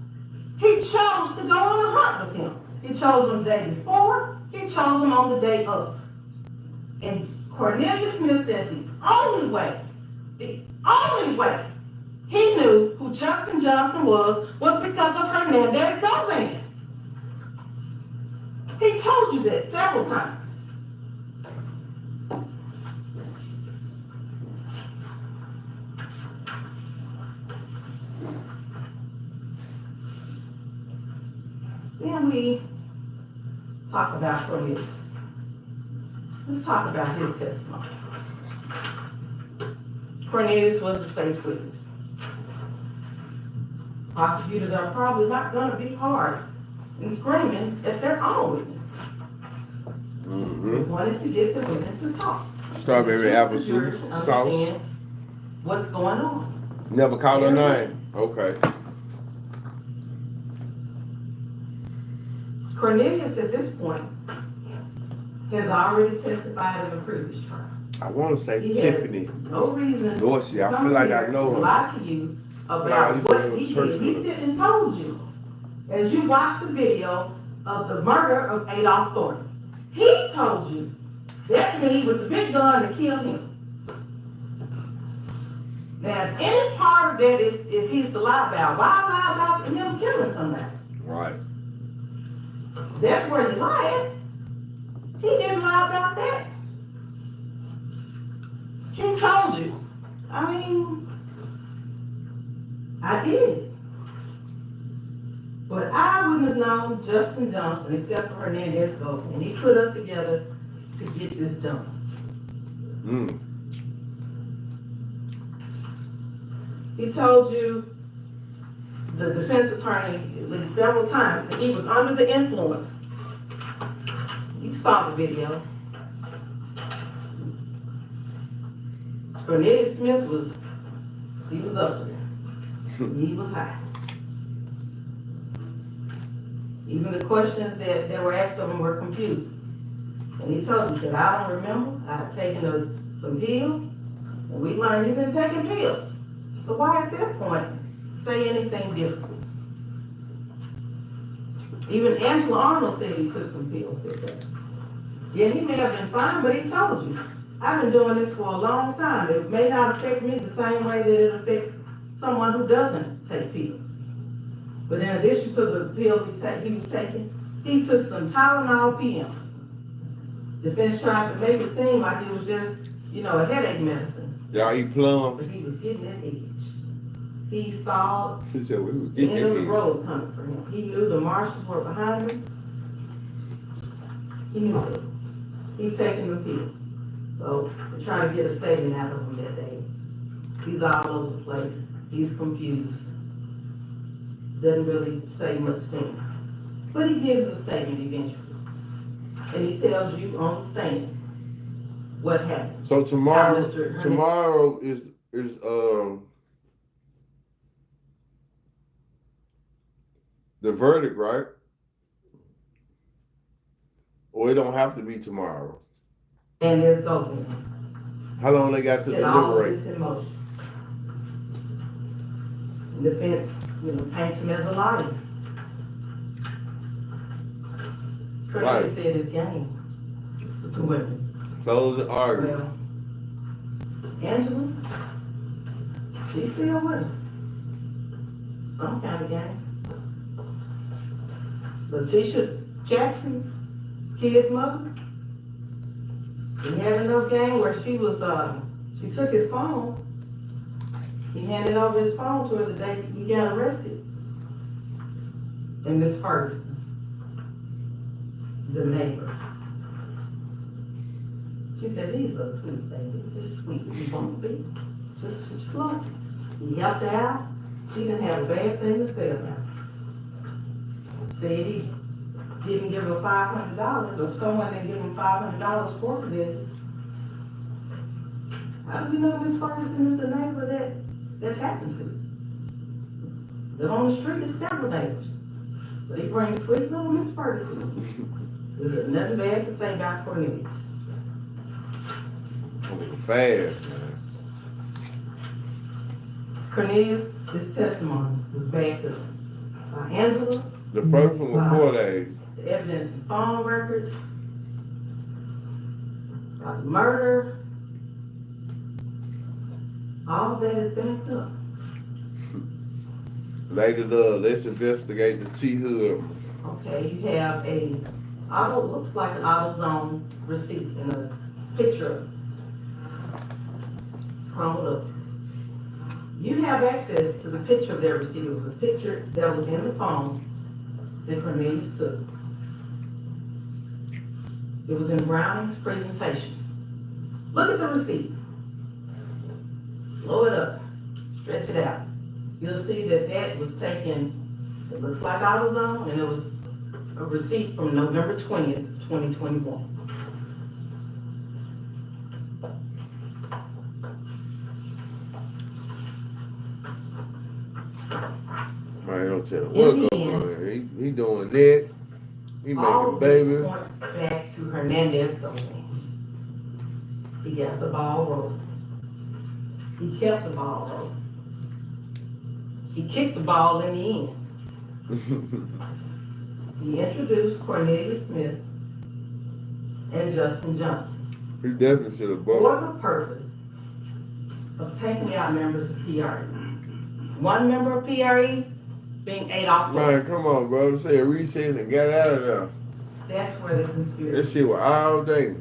He chose to go on a hunt with him. He chose him the day before, he chose him on the day of. And Cornelius Smith said the only way he knew who Justin Johnson was because of Hernandez Govan. He told you that several times. Then we talk about Cornelius. Let's talk about his testimony. Cornelius was the state's witness. Prosecutors are probably not going to be hard in screaming at their own witness. Mm-hmm. They wanted to get the witness to talk. Strawberry apple sauce. Understand what's going on. Never called her name. Okay. Cornelius at this point has already testified in a previous trial. I want to say He Tiffany. has no reason Dorsey. to I come feel like I here know and her. lie to you Nah, about you what said he church did. He with her. sit and told you as you watched the video of the murder of Adolph Thornton. He told you that's me with the big gun to kill him. Now, if any part of that is if he's the lie about, why lie about him killing somebody? Right. That's where he lied. He didn't lie about that. He told you. I mean, I did. But I wouldn't have known Justin Johnson except for Hernandez Govan. And he put us together to get this done. Mm. He told you, the defense attorney, at least several times, that he was under the influence. You saw the video. Cornelius Smith was up there. He was high. Even the questions that were asked of him were confusing. And he told you, he said, I don't remember. I had taken some pills, and we learned you've been taking pills. So why at that point say anything different? Even Angela Arnold said he took some pills that day. Yeah, he may have been fine, but he told you, I I've been doing this for a long time. It may not affect me the same way that it affects someone who doesn't take pills. But in addition to the pills he was taking, he took some Tylenol PM. Defense tried to make it seem like it was just, a headache medicine. Y'all eat plum? But he was getting that edge. He saw She said we was the getting end of the that. road coming for him. He knew the marshals were behind him. He knew it. He's taking the pills. So we're trying to get a statement out of him that day. He's all over the place. He's confused. Doesn't really say much to him. But he gives a statement eventually. And he tells you on the stand what happened. So tomorrow, Now, Mr. Hernandez- tomorrow is the verdict, right? Or it don't have to be tomorrow. And it's open. How long they got to Set all of deliberate? this in motion. The defense, paints him as a liar. Right. Curtis said his game. The two women. Close the argument. Well, Angela, she's still with him. Some kind of game. Letitia Jackson, his kid's mother, he had enough game where she took his phone. He handed over his phone to her the day he got arrested. And Miss Ferguson, the neighbor. She said, he's a sweet baby, just sweet, he won't be. Just slow. He helped her out. She didn't have a bad thing to say about it. Said he didn't give her $500, or someone didn't give him $500 for this. How do we know Miss Ferguson is the neighbor that happened to? That on the street is several neighbors. But he brings sweet little Miss Ferguson. We had nothing bad to say about Cornelius. Fast, man. Cornelius, his testimony was backed up by Angela, The first one was 4 days. the evidence in phone records, by the murder. All of that is backed up. Later, let's investigate the T Hood. Okay, you have looks like an AutoZone receipt and a picture of it. Crumbled up. You have access to the picture of their receipt. It was a picture that was in the phone that Cornelius took. It was in Browning's presentation. Look at the receipt. Blow it up. Stretch it out. You'll see that was taken, it looks like AutoZone, and it was a receipt from November 20th, 2021. Man, don't tell him what going on. He doing that. He All making of this babies. points back to Hernandez going. He got the ball rolling. He kept the ball rolling. He kicked the ball in the end. He introduced Cornelius Smith and Justin Johnson He definitely should have bought. for the purpose of taking out members of PRE. One member of PRE being Adolph. Man, come on, bro. Say a recess and get out of there. That's where the That conspiracy. shit was all day.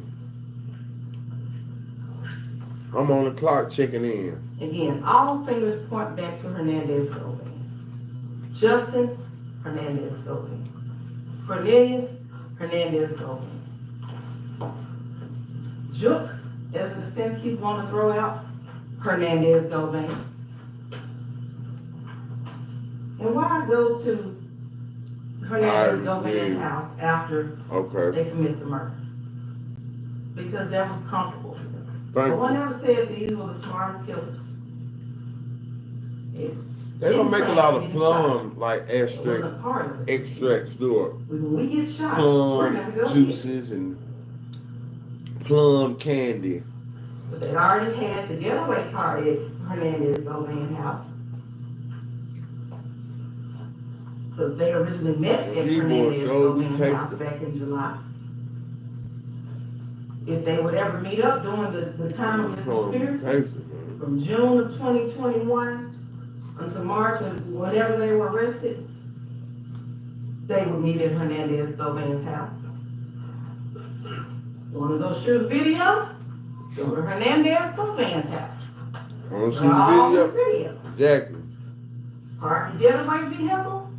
I'm on the clock checking in. Again, all fingers point back to Hernandez Golding. Justin Hernandez Golding. Cornelius Hernandez Golding. Juke, as the defense keeps wanting to throw out, Hernandez Golding. And why go to Hernandez Golding's house after Okay. they commit the murder? Because that was comfortable. Thank No one you. ever said these were the smartest killers. They don't make a lot of plum like It extract wasn't part of it. extracts do it. When we get shot, we're Plum gonna go get it. juices and plum candy. But they already had the getaway party at Hernandez Golding's house. So they originally met at He was Hernandez so Golding's house tasty. back in July. if they would ever meet up during the time of the conspiracy, Gangster, man. from June of 2021 until March of whenever they were arrested, they would meet at Hernandez Govan's house. Want to go shoot a video? Go to Hernandez Govan's house. I want to see They're all the on video. Exactly. Park your getaway vehicle,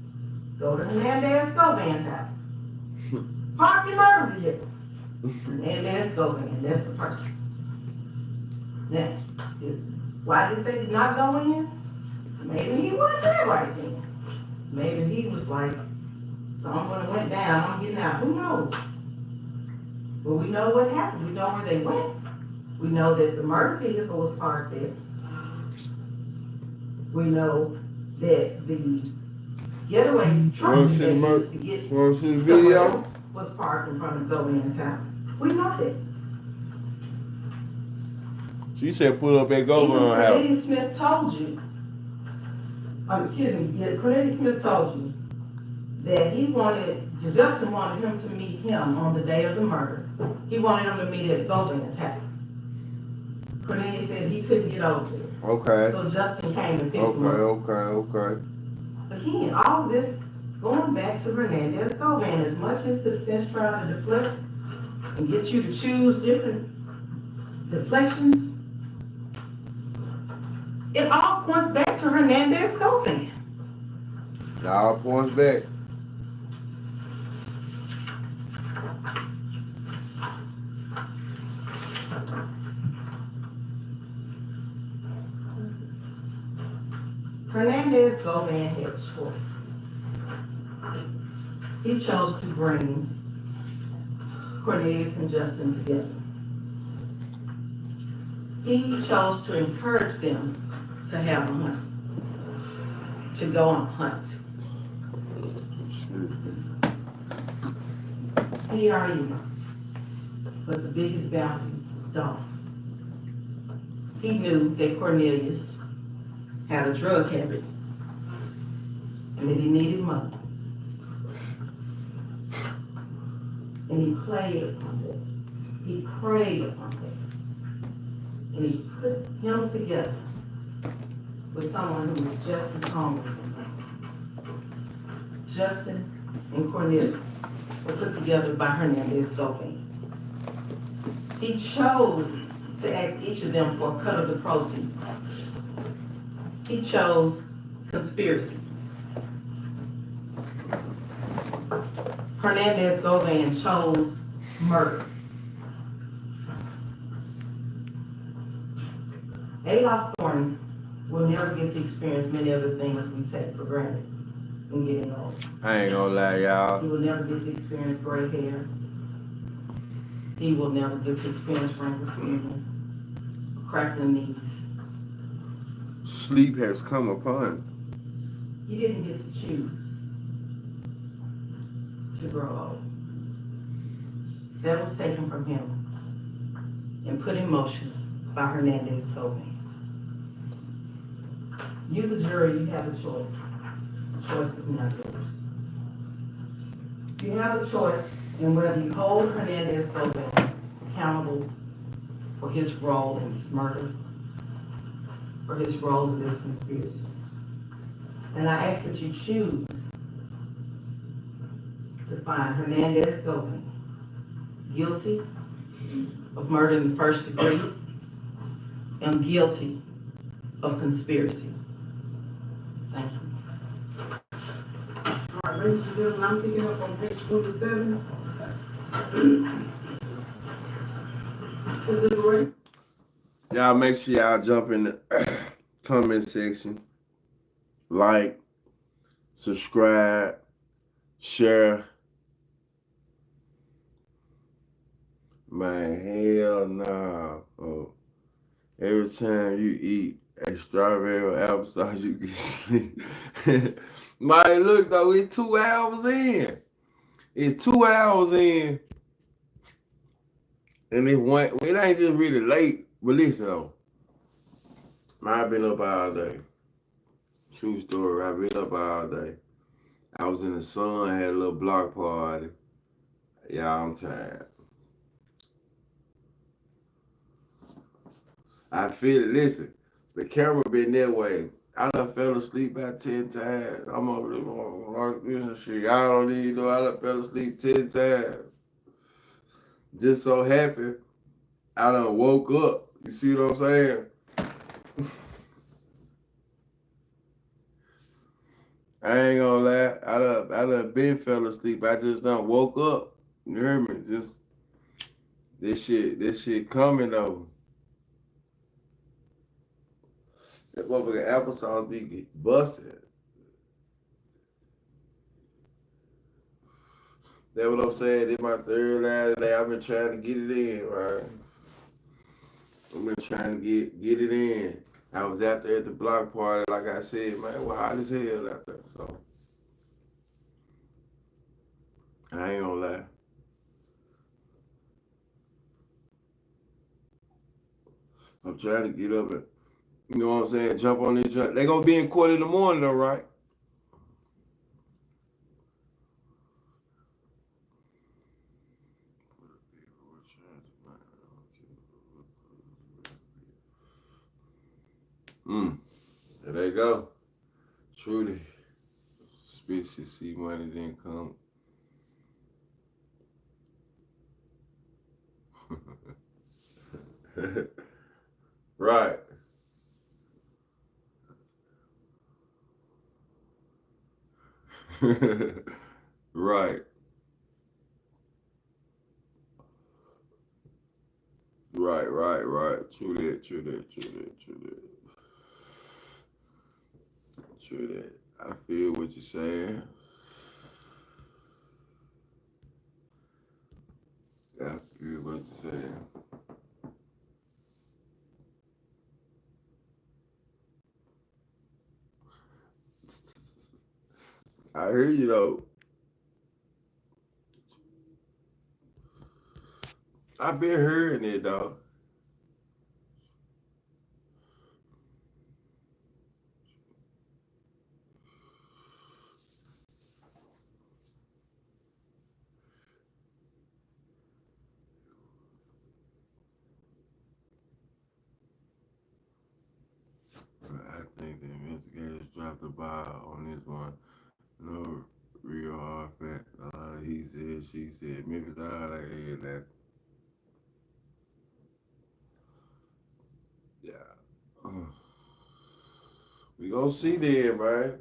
go to Hernandez Govan's house. Park your motor vehicle, Hernandez Govan, that's the person. Now, why did they not go in? Maybe he wasn't there right then. Maybe he was like, someone went down, I'm getting out, who knows? But we know what happened, we know where they went. We know that the murder vehicle was parked there. We know that the getaway truck Want to see that the used to get Want to see the somewhere video? else was parked in front of Govan's house. We know that. She said pull up at Even Govan house. Cornelius Smith told you, Cornelius Smith told you that Justin wanted him to meet him on the day of the murder. He wanted him to meet at Govan's house. Cornelius said he couldn't get over there. Okay. So Justin came and picked him up. Okay. Again, all this going back to Hernandez Govan, as much as the defense tried to deflect and get you to choose different deflections, it all points back to Hernandez Govan. It all points back. Hernandez Govan had choices. He chose to bring Cornelius and Justin together. He chose to encourage them to have a hunt, to go on a hunt. He argued, but the biggest bounty was Dolph. He knew that Cornelius had a drug habit and that he needed money. And he played upon that. He prayed upon that. And he put him together with someone who was just as hungry. Justin and Cornelius were put together by Hernandez Govan. He chose to ask each of them for a cut of the proceeds. He chose conspiracy. Hernandez Govan chose murder. Adolph Thornton will never get to experience many of the things we take for granted in getting old. I ain't gonna lie, y'all. He will never get to experience gray hair. He will never get to experience wrinkles skin, crackling knees. Sleep has come upon. He didn't get to choose to grow old. That was taken from him and put in motion by Hernandez Govan. You, the jury, you have a choice. The choice is not yours. You have a choice in whether you hold Hernandez Govan accountable for his role in this murder, for his role in this conspiracy. And I ask that you choose to find Hernandez Govan guilty of murder in the first degree and guilty of conspiracy. Thank you. All right, ladies and gentlemen, I'm picking up on page 27. Deliberate. Y'all make sure y'all jump in the comment section. Like, subscribe, share. Man, hell nah. Oh. Every time you eat a strawberry or applesauce, you get sleep. Man, look though, it's 2 hours in. It's 2 hours in. And it ain't just really late. But listen though, man, I've been up all day. True story, I've been up all day. I was in the sun, had a little block party. Y'all, I'm tired. I feel it. Listen, the camera been that way. I done fell asleep about 10 times. I'm over there on this shit. I don't even know I done fell asleep 10 times. Just so happy I done woke up. You see what I'm saying? I ain't gonna lie. I done been fell asleep. I just done woke up. You hear me? Just this shit coming though. That motherfucking applesauce be busted. That's what I'm saying. This my third last day. I've been trying to get it in, right? I've been trying to get it in. I was out there at the block party, like I said, man, it was hot as hell out there. So I ain't gonna lie. I'm trying to get up and, you know what I'm saying, jump on this jump. They gonna be in court in the morning though, right? There they go. Truly. Suspicious, see money didn't come. Right. Right. Right. True that. True that. I feel what you're saying. I feel what you're saying. I hear you though. I've been hearing it though. I think the investigators dropped the ball on this one. No real hard fact. He said, she said, Memphis all like that. Yeah. We gonna see there, man.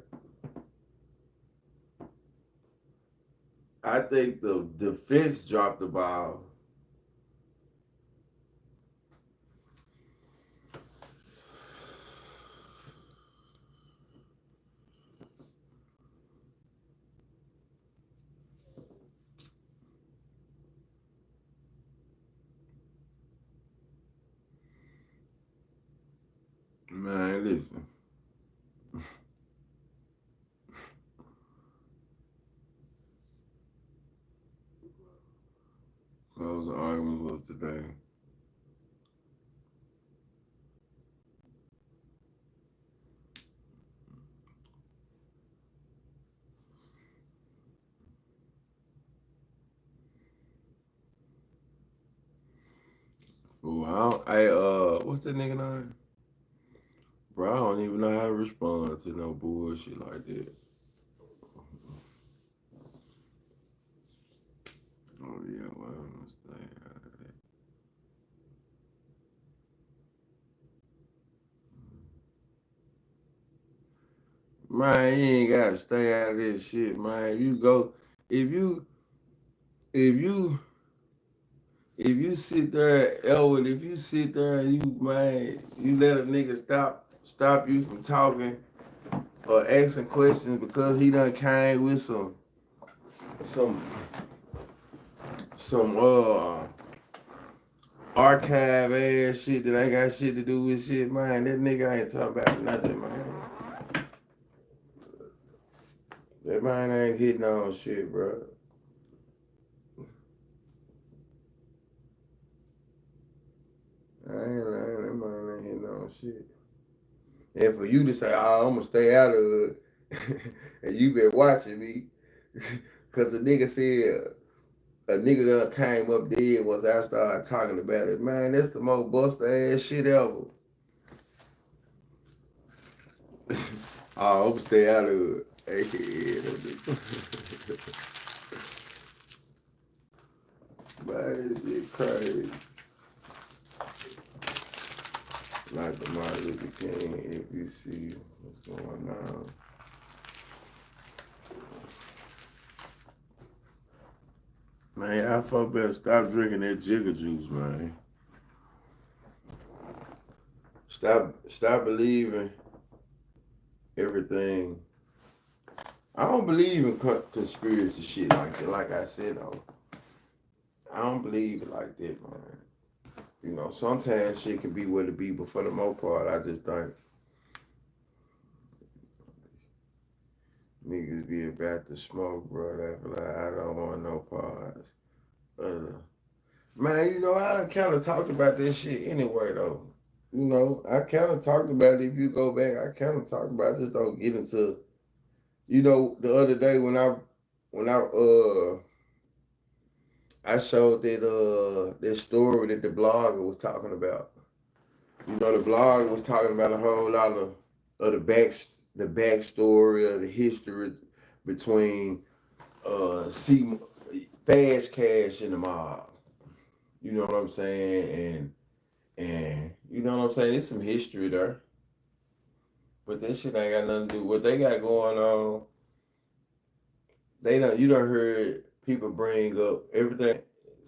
I think the defense dropped the ball. Man, listen. Closing arguments was today. Oh, what's that nigga name? Bro, I don't even know how to respond to no bullshit like that. Oh yeah, well, I'm stay out of that. Man, you ain't gotta stay out of this shit, man. You go if you if you if you sit there, Elwood, if you sit there and you let a nigga stop you from talking or asking questions because he done came with some archive ass shit that ain't got shit to do with shit, man. That nigga ain't talking about nothing, man. That man ain't hitting on shit, bro. I ain't lying, that man ain't hitting on shit. And for you to say, oh, I'm gonna stay out of it, and you been watching me, cause the nigga said a nigga that came up dead once I started talking about it. Man, that's the most bust ass shit ever. I hope stay out of it. AKA that nigga. Man, this shit crazy. Like the Martin Luther King, if you see what's going on. Man, y'all fuck better stop drinking that jigger juice, man. Stop believing everything. I don't believe in conspiracy shit like that. Like I said, though, I don't believe it like that, man. You know, sometimes shit can be what it be, but for the most part, I just think niggas be about to smoke, bro. That like I don't want no parts. Man, you know, I done kind of talked about this shit anyway, though. You know, I kind of talked about it. If you go back, I kind of talked about it. Just don't get into. You know, the other day when I showed that story that the blogger was talking about. You know, the blogger was talking about a whole lot of the backstory of the history between C Fast Cash and the mob. You know what I'm saying? And you know what I'm saying? There's some history there. But that shit ain't got nothing to do. What they got going on, you done heard people bring up everything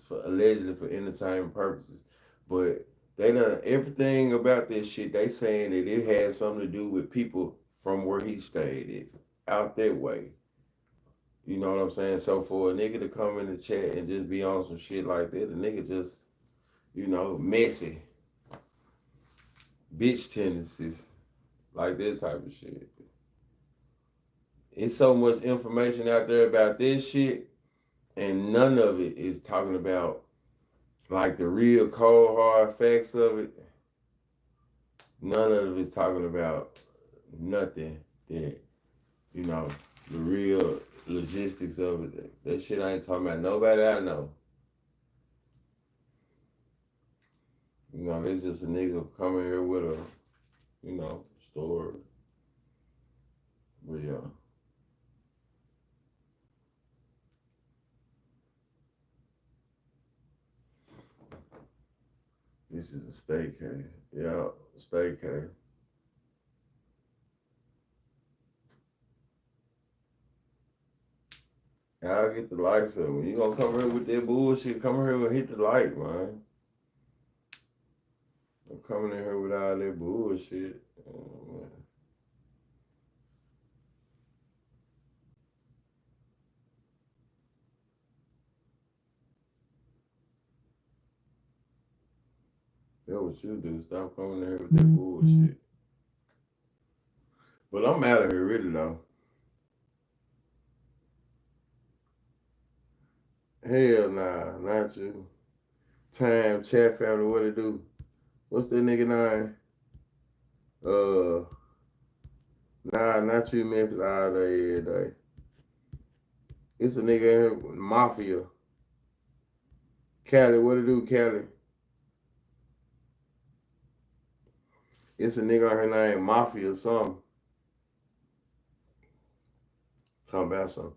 for allegedly for entertainment purposes. But they done everything about this shit, they saying that it had something to do with people from where he stayed at, out that way. You know what I'm saying? So for a nigga to come in the chat and just be on some shit like that, the nigga just, you know, messy, bitch tendencies, like this type of shit. It's so much information out there about this shit, and none of it is talking about like the real cold hard facts of it. None of it is talking about nothing that, you know, the real logistics of it. That shit I ain't talking about nobody I know. You know, there's just a nigga coming here with a, you know, story. But yeah. This is a state case. Yeah, state case. I'll get the lights up. When you gonna come here with that bullshit, come here and hit the light, man. I'm coming in here with all that bullshit. Oh, man. That's what you do. Stop coming in here with that bullshit. But I'm out of here, really, though. Hell nah, not you. Time, chat family, what it do? What's that nigga name? Nah, not you, Memphis, all day, every day. It's a nigga in here with Mafia. Cali, what it do, Cali? It's a nigga on her name, Mafia or something. Talking about some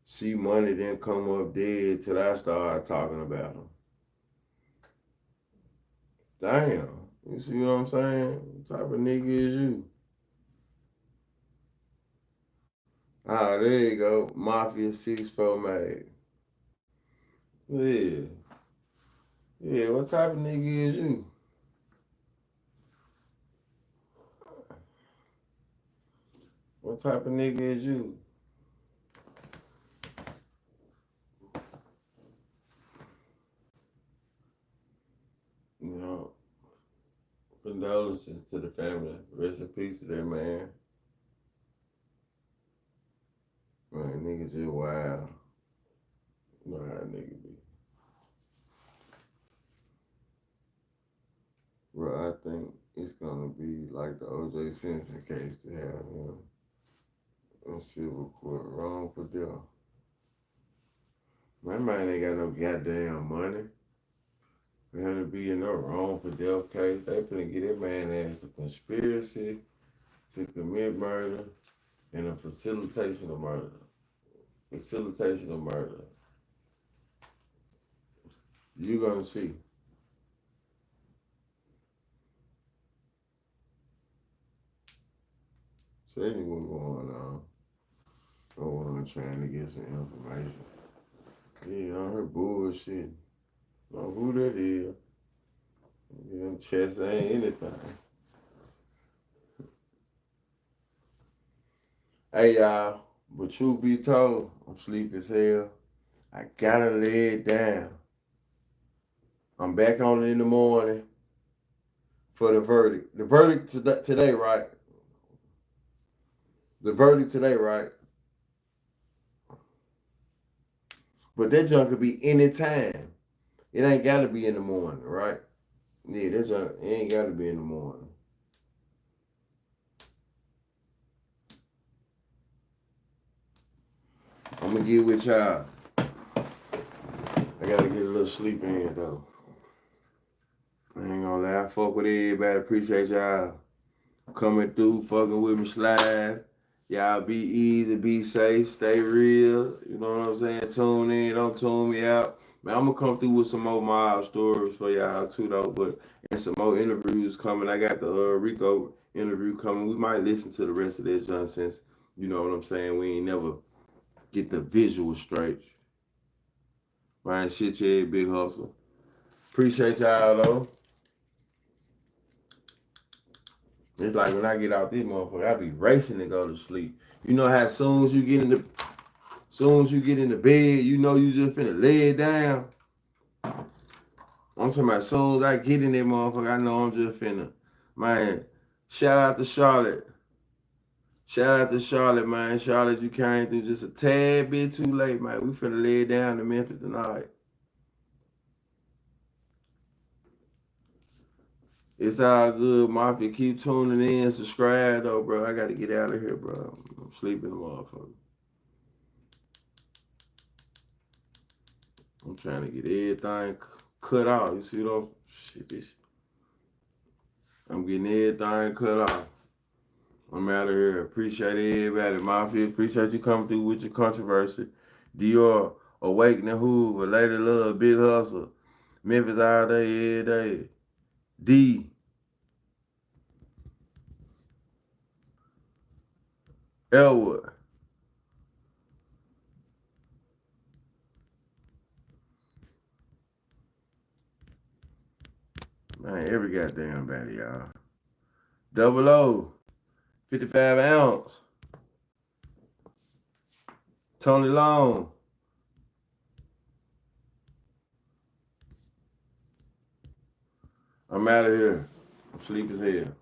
see money then come up dead till I start talking about him. Damn. You see what I'm saying? What type of nigga is you? Ah, there you go. Mafia 6-4 made. Yeah. Yeah, what type of nigga is you? What type of nigga is you? You know, condolences to the family. Rest in peace to that man. Man, niggas just wild. You know how a nigga be. Bro, I think it's gonna be like the O.J. Simpson case to have him in civil court, wrong for death. My man ain't got no goddamn money. For him to be in no wrong for death case, they finna get that man ass a conspiracy to commit murder and a facilitation of murder. Facilitation of murder. You're gonna see. So anyway, what's going on? Oh, I'm trying to get some information. Yeah, I heard bullshit. Know who that is. Them chest ain't anything. Hey y'all, but truth be told, I'm sleepy as hell. I gotta lay it down. I'm back on it in the morning for the verdict. The verdict today, right? The verdict today, right? But that junk could be any time. It ain't gotta be in the morning, right? Yeah, that junk, it ain't gotta be in the morning. I'm gonna get with y'all. I gotta get a little sleep in though. I ain't gonna lie, I fuck with everybody. Appreciate y'all coming through, fucking with me, slide. Y'all be easy, be safe, stay real. You know what I'm saying? Tune in, don't tune me out. Man, I'm gonna come through with some more mob stories for y'all too though, but and some more interviews coming. I got the Rico interview coming. We might listen to the rest of this nonsense. You know what I'm saying? We ain't never get the visual straight. Man, shit, yeah, big hustle. Appreciate y'all though. It's like when I get out this motherfucker, I be racing to go to sleep. You know how soon as you get in the bed, you know you just finna lay it down. I'm talking about as soon as I get in that motherfucker, I know I'm just finna. Man, shout out to Charlotte. Shout out to Charlotte, man. Charlotte, you came through just a tad bit too late, man. We finna lay it down to Memphis tonight. It's all good, Mafia. Keep tuning in. Subscribe, though, bro. I got to get out of here, bro. I'm sleeping, motherfucker. I'm trying to get everything cut off. You see what I'm... Shit, this... I'm getting everything cut off. I'm out of here. Appreciate everybody. Mafia, appreciate you coming through with your controversy. Dior, Awakening Hoover, Lady Love, Big Hustle. Memphis all day, every day. D. Elwood. Man, every goddamn body, y'all. Double O. 55 ounce. Tony Long. I'm out of here. I'm sleep as hell.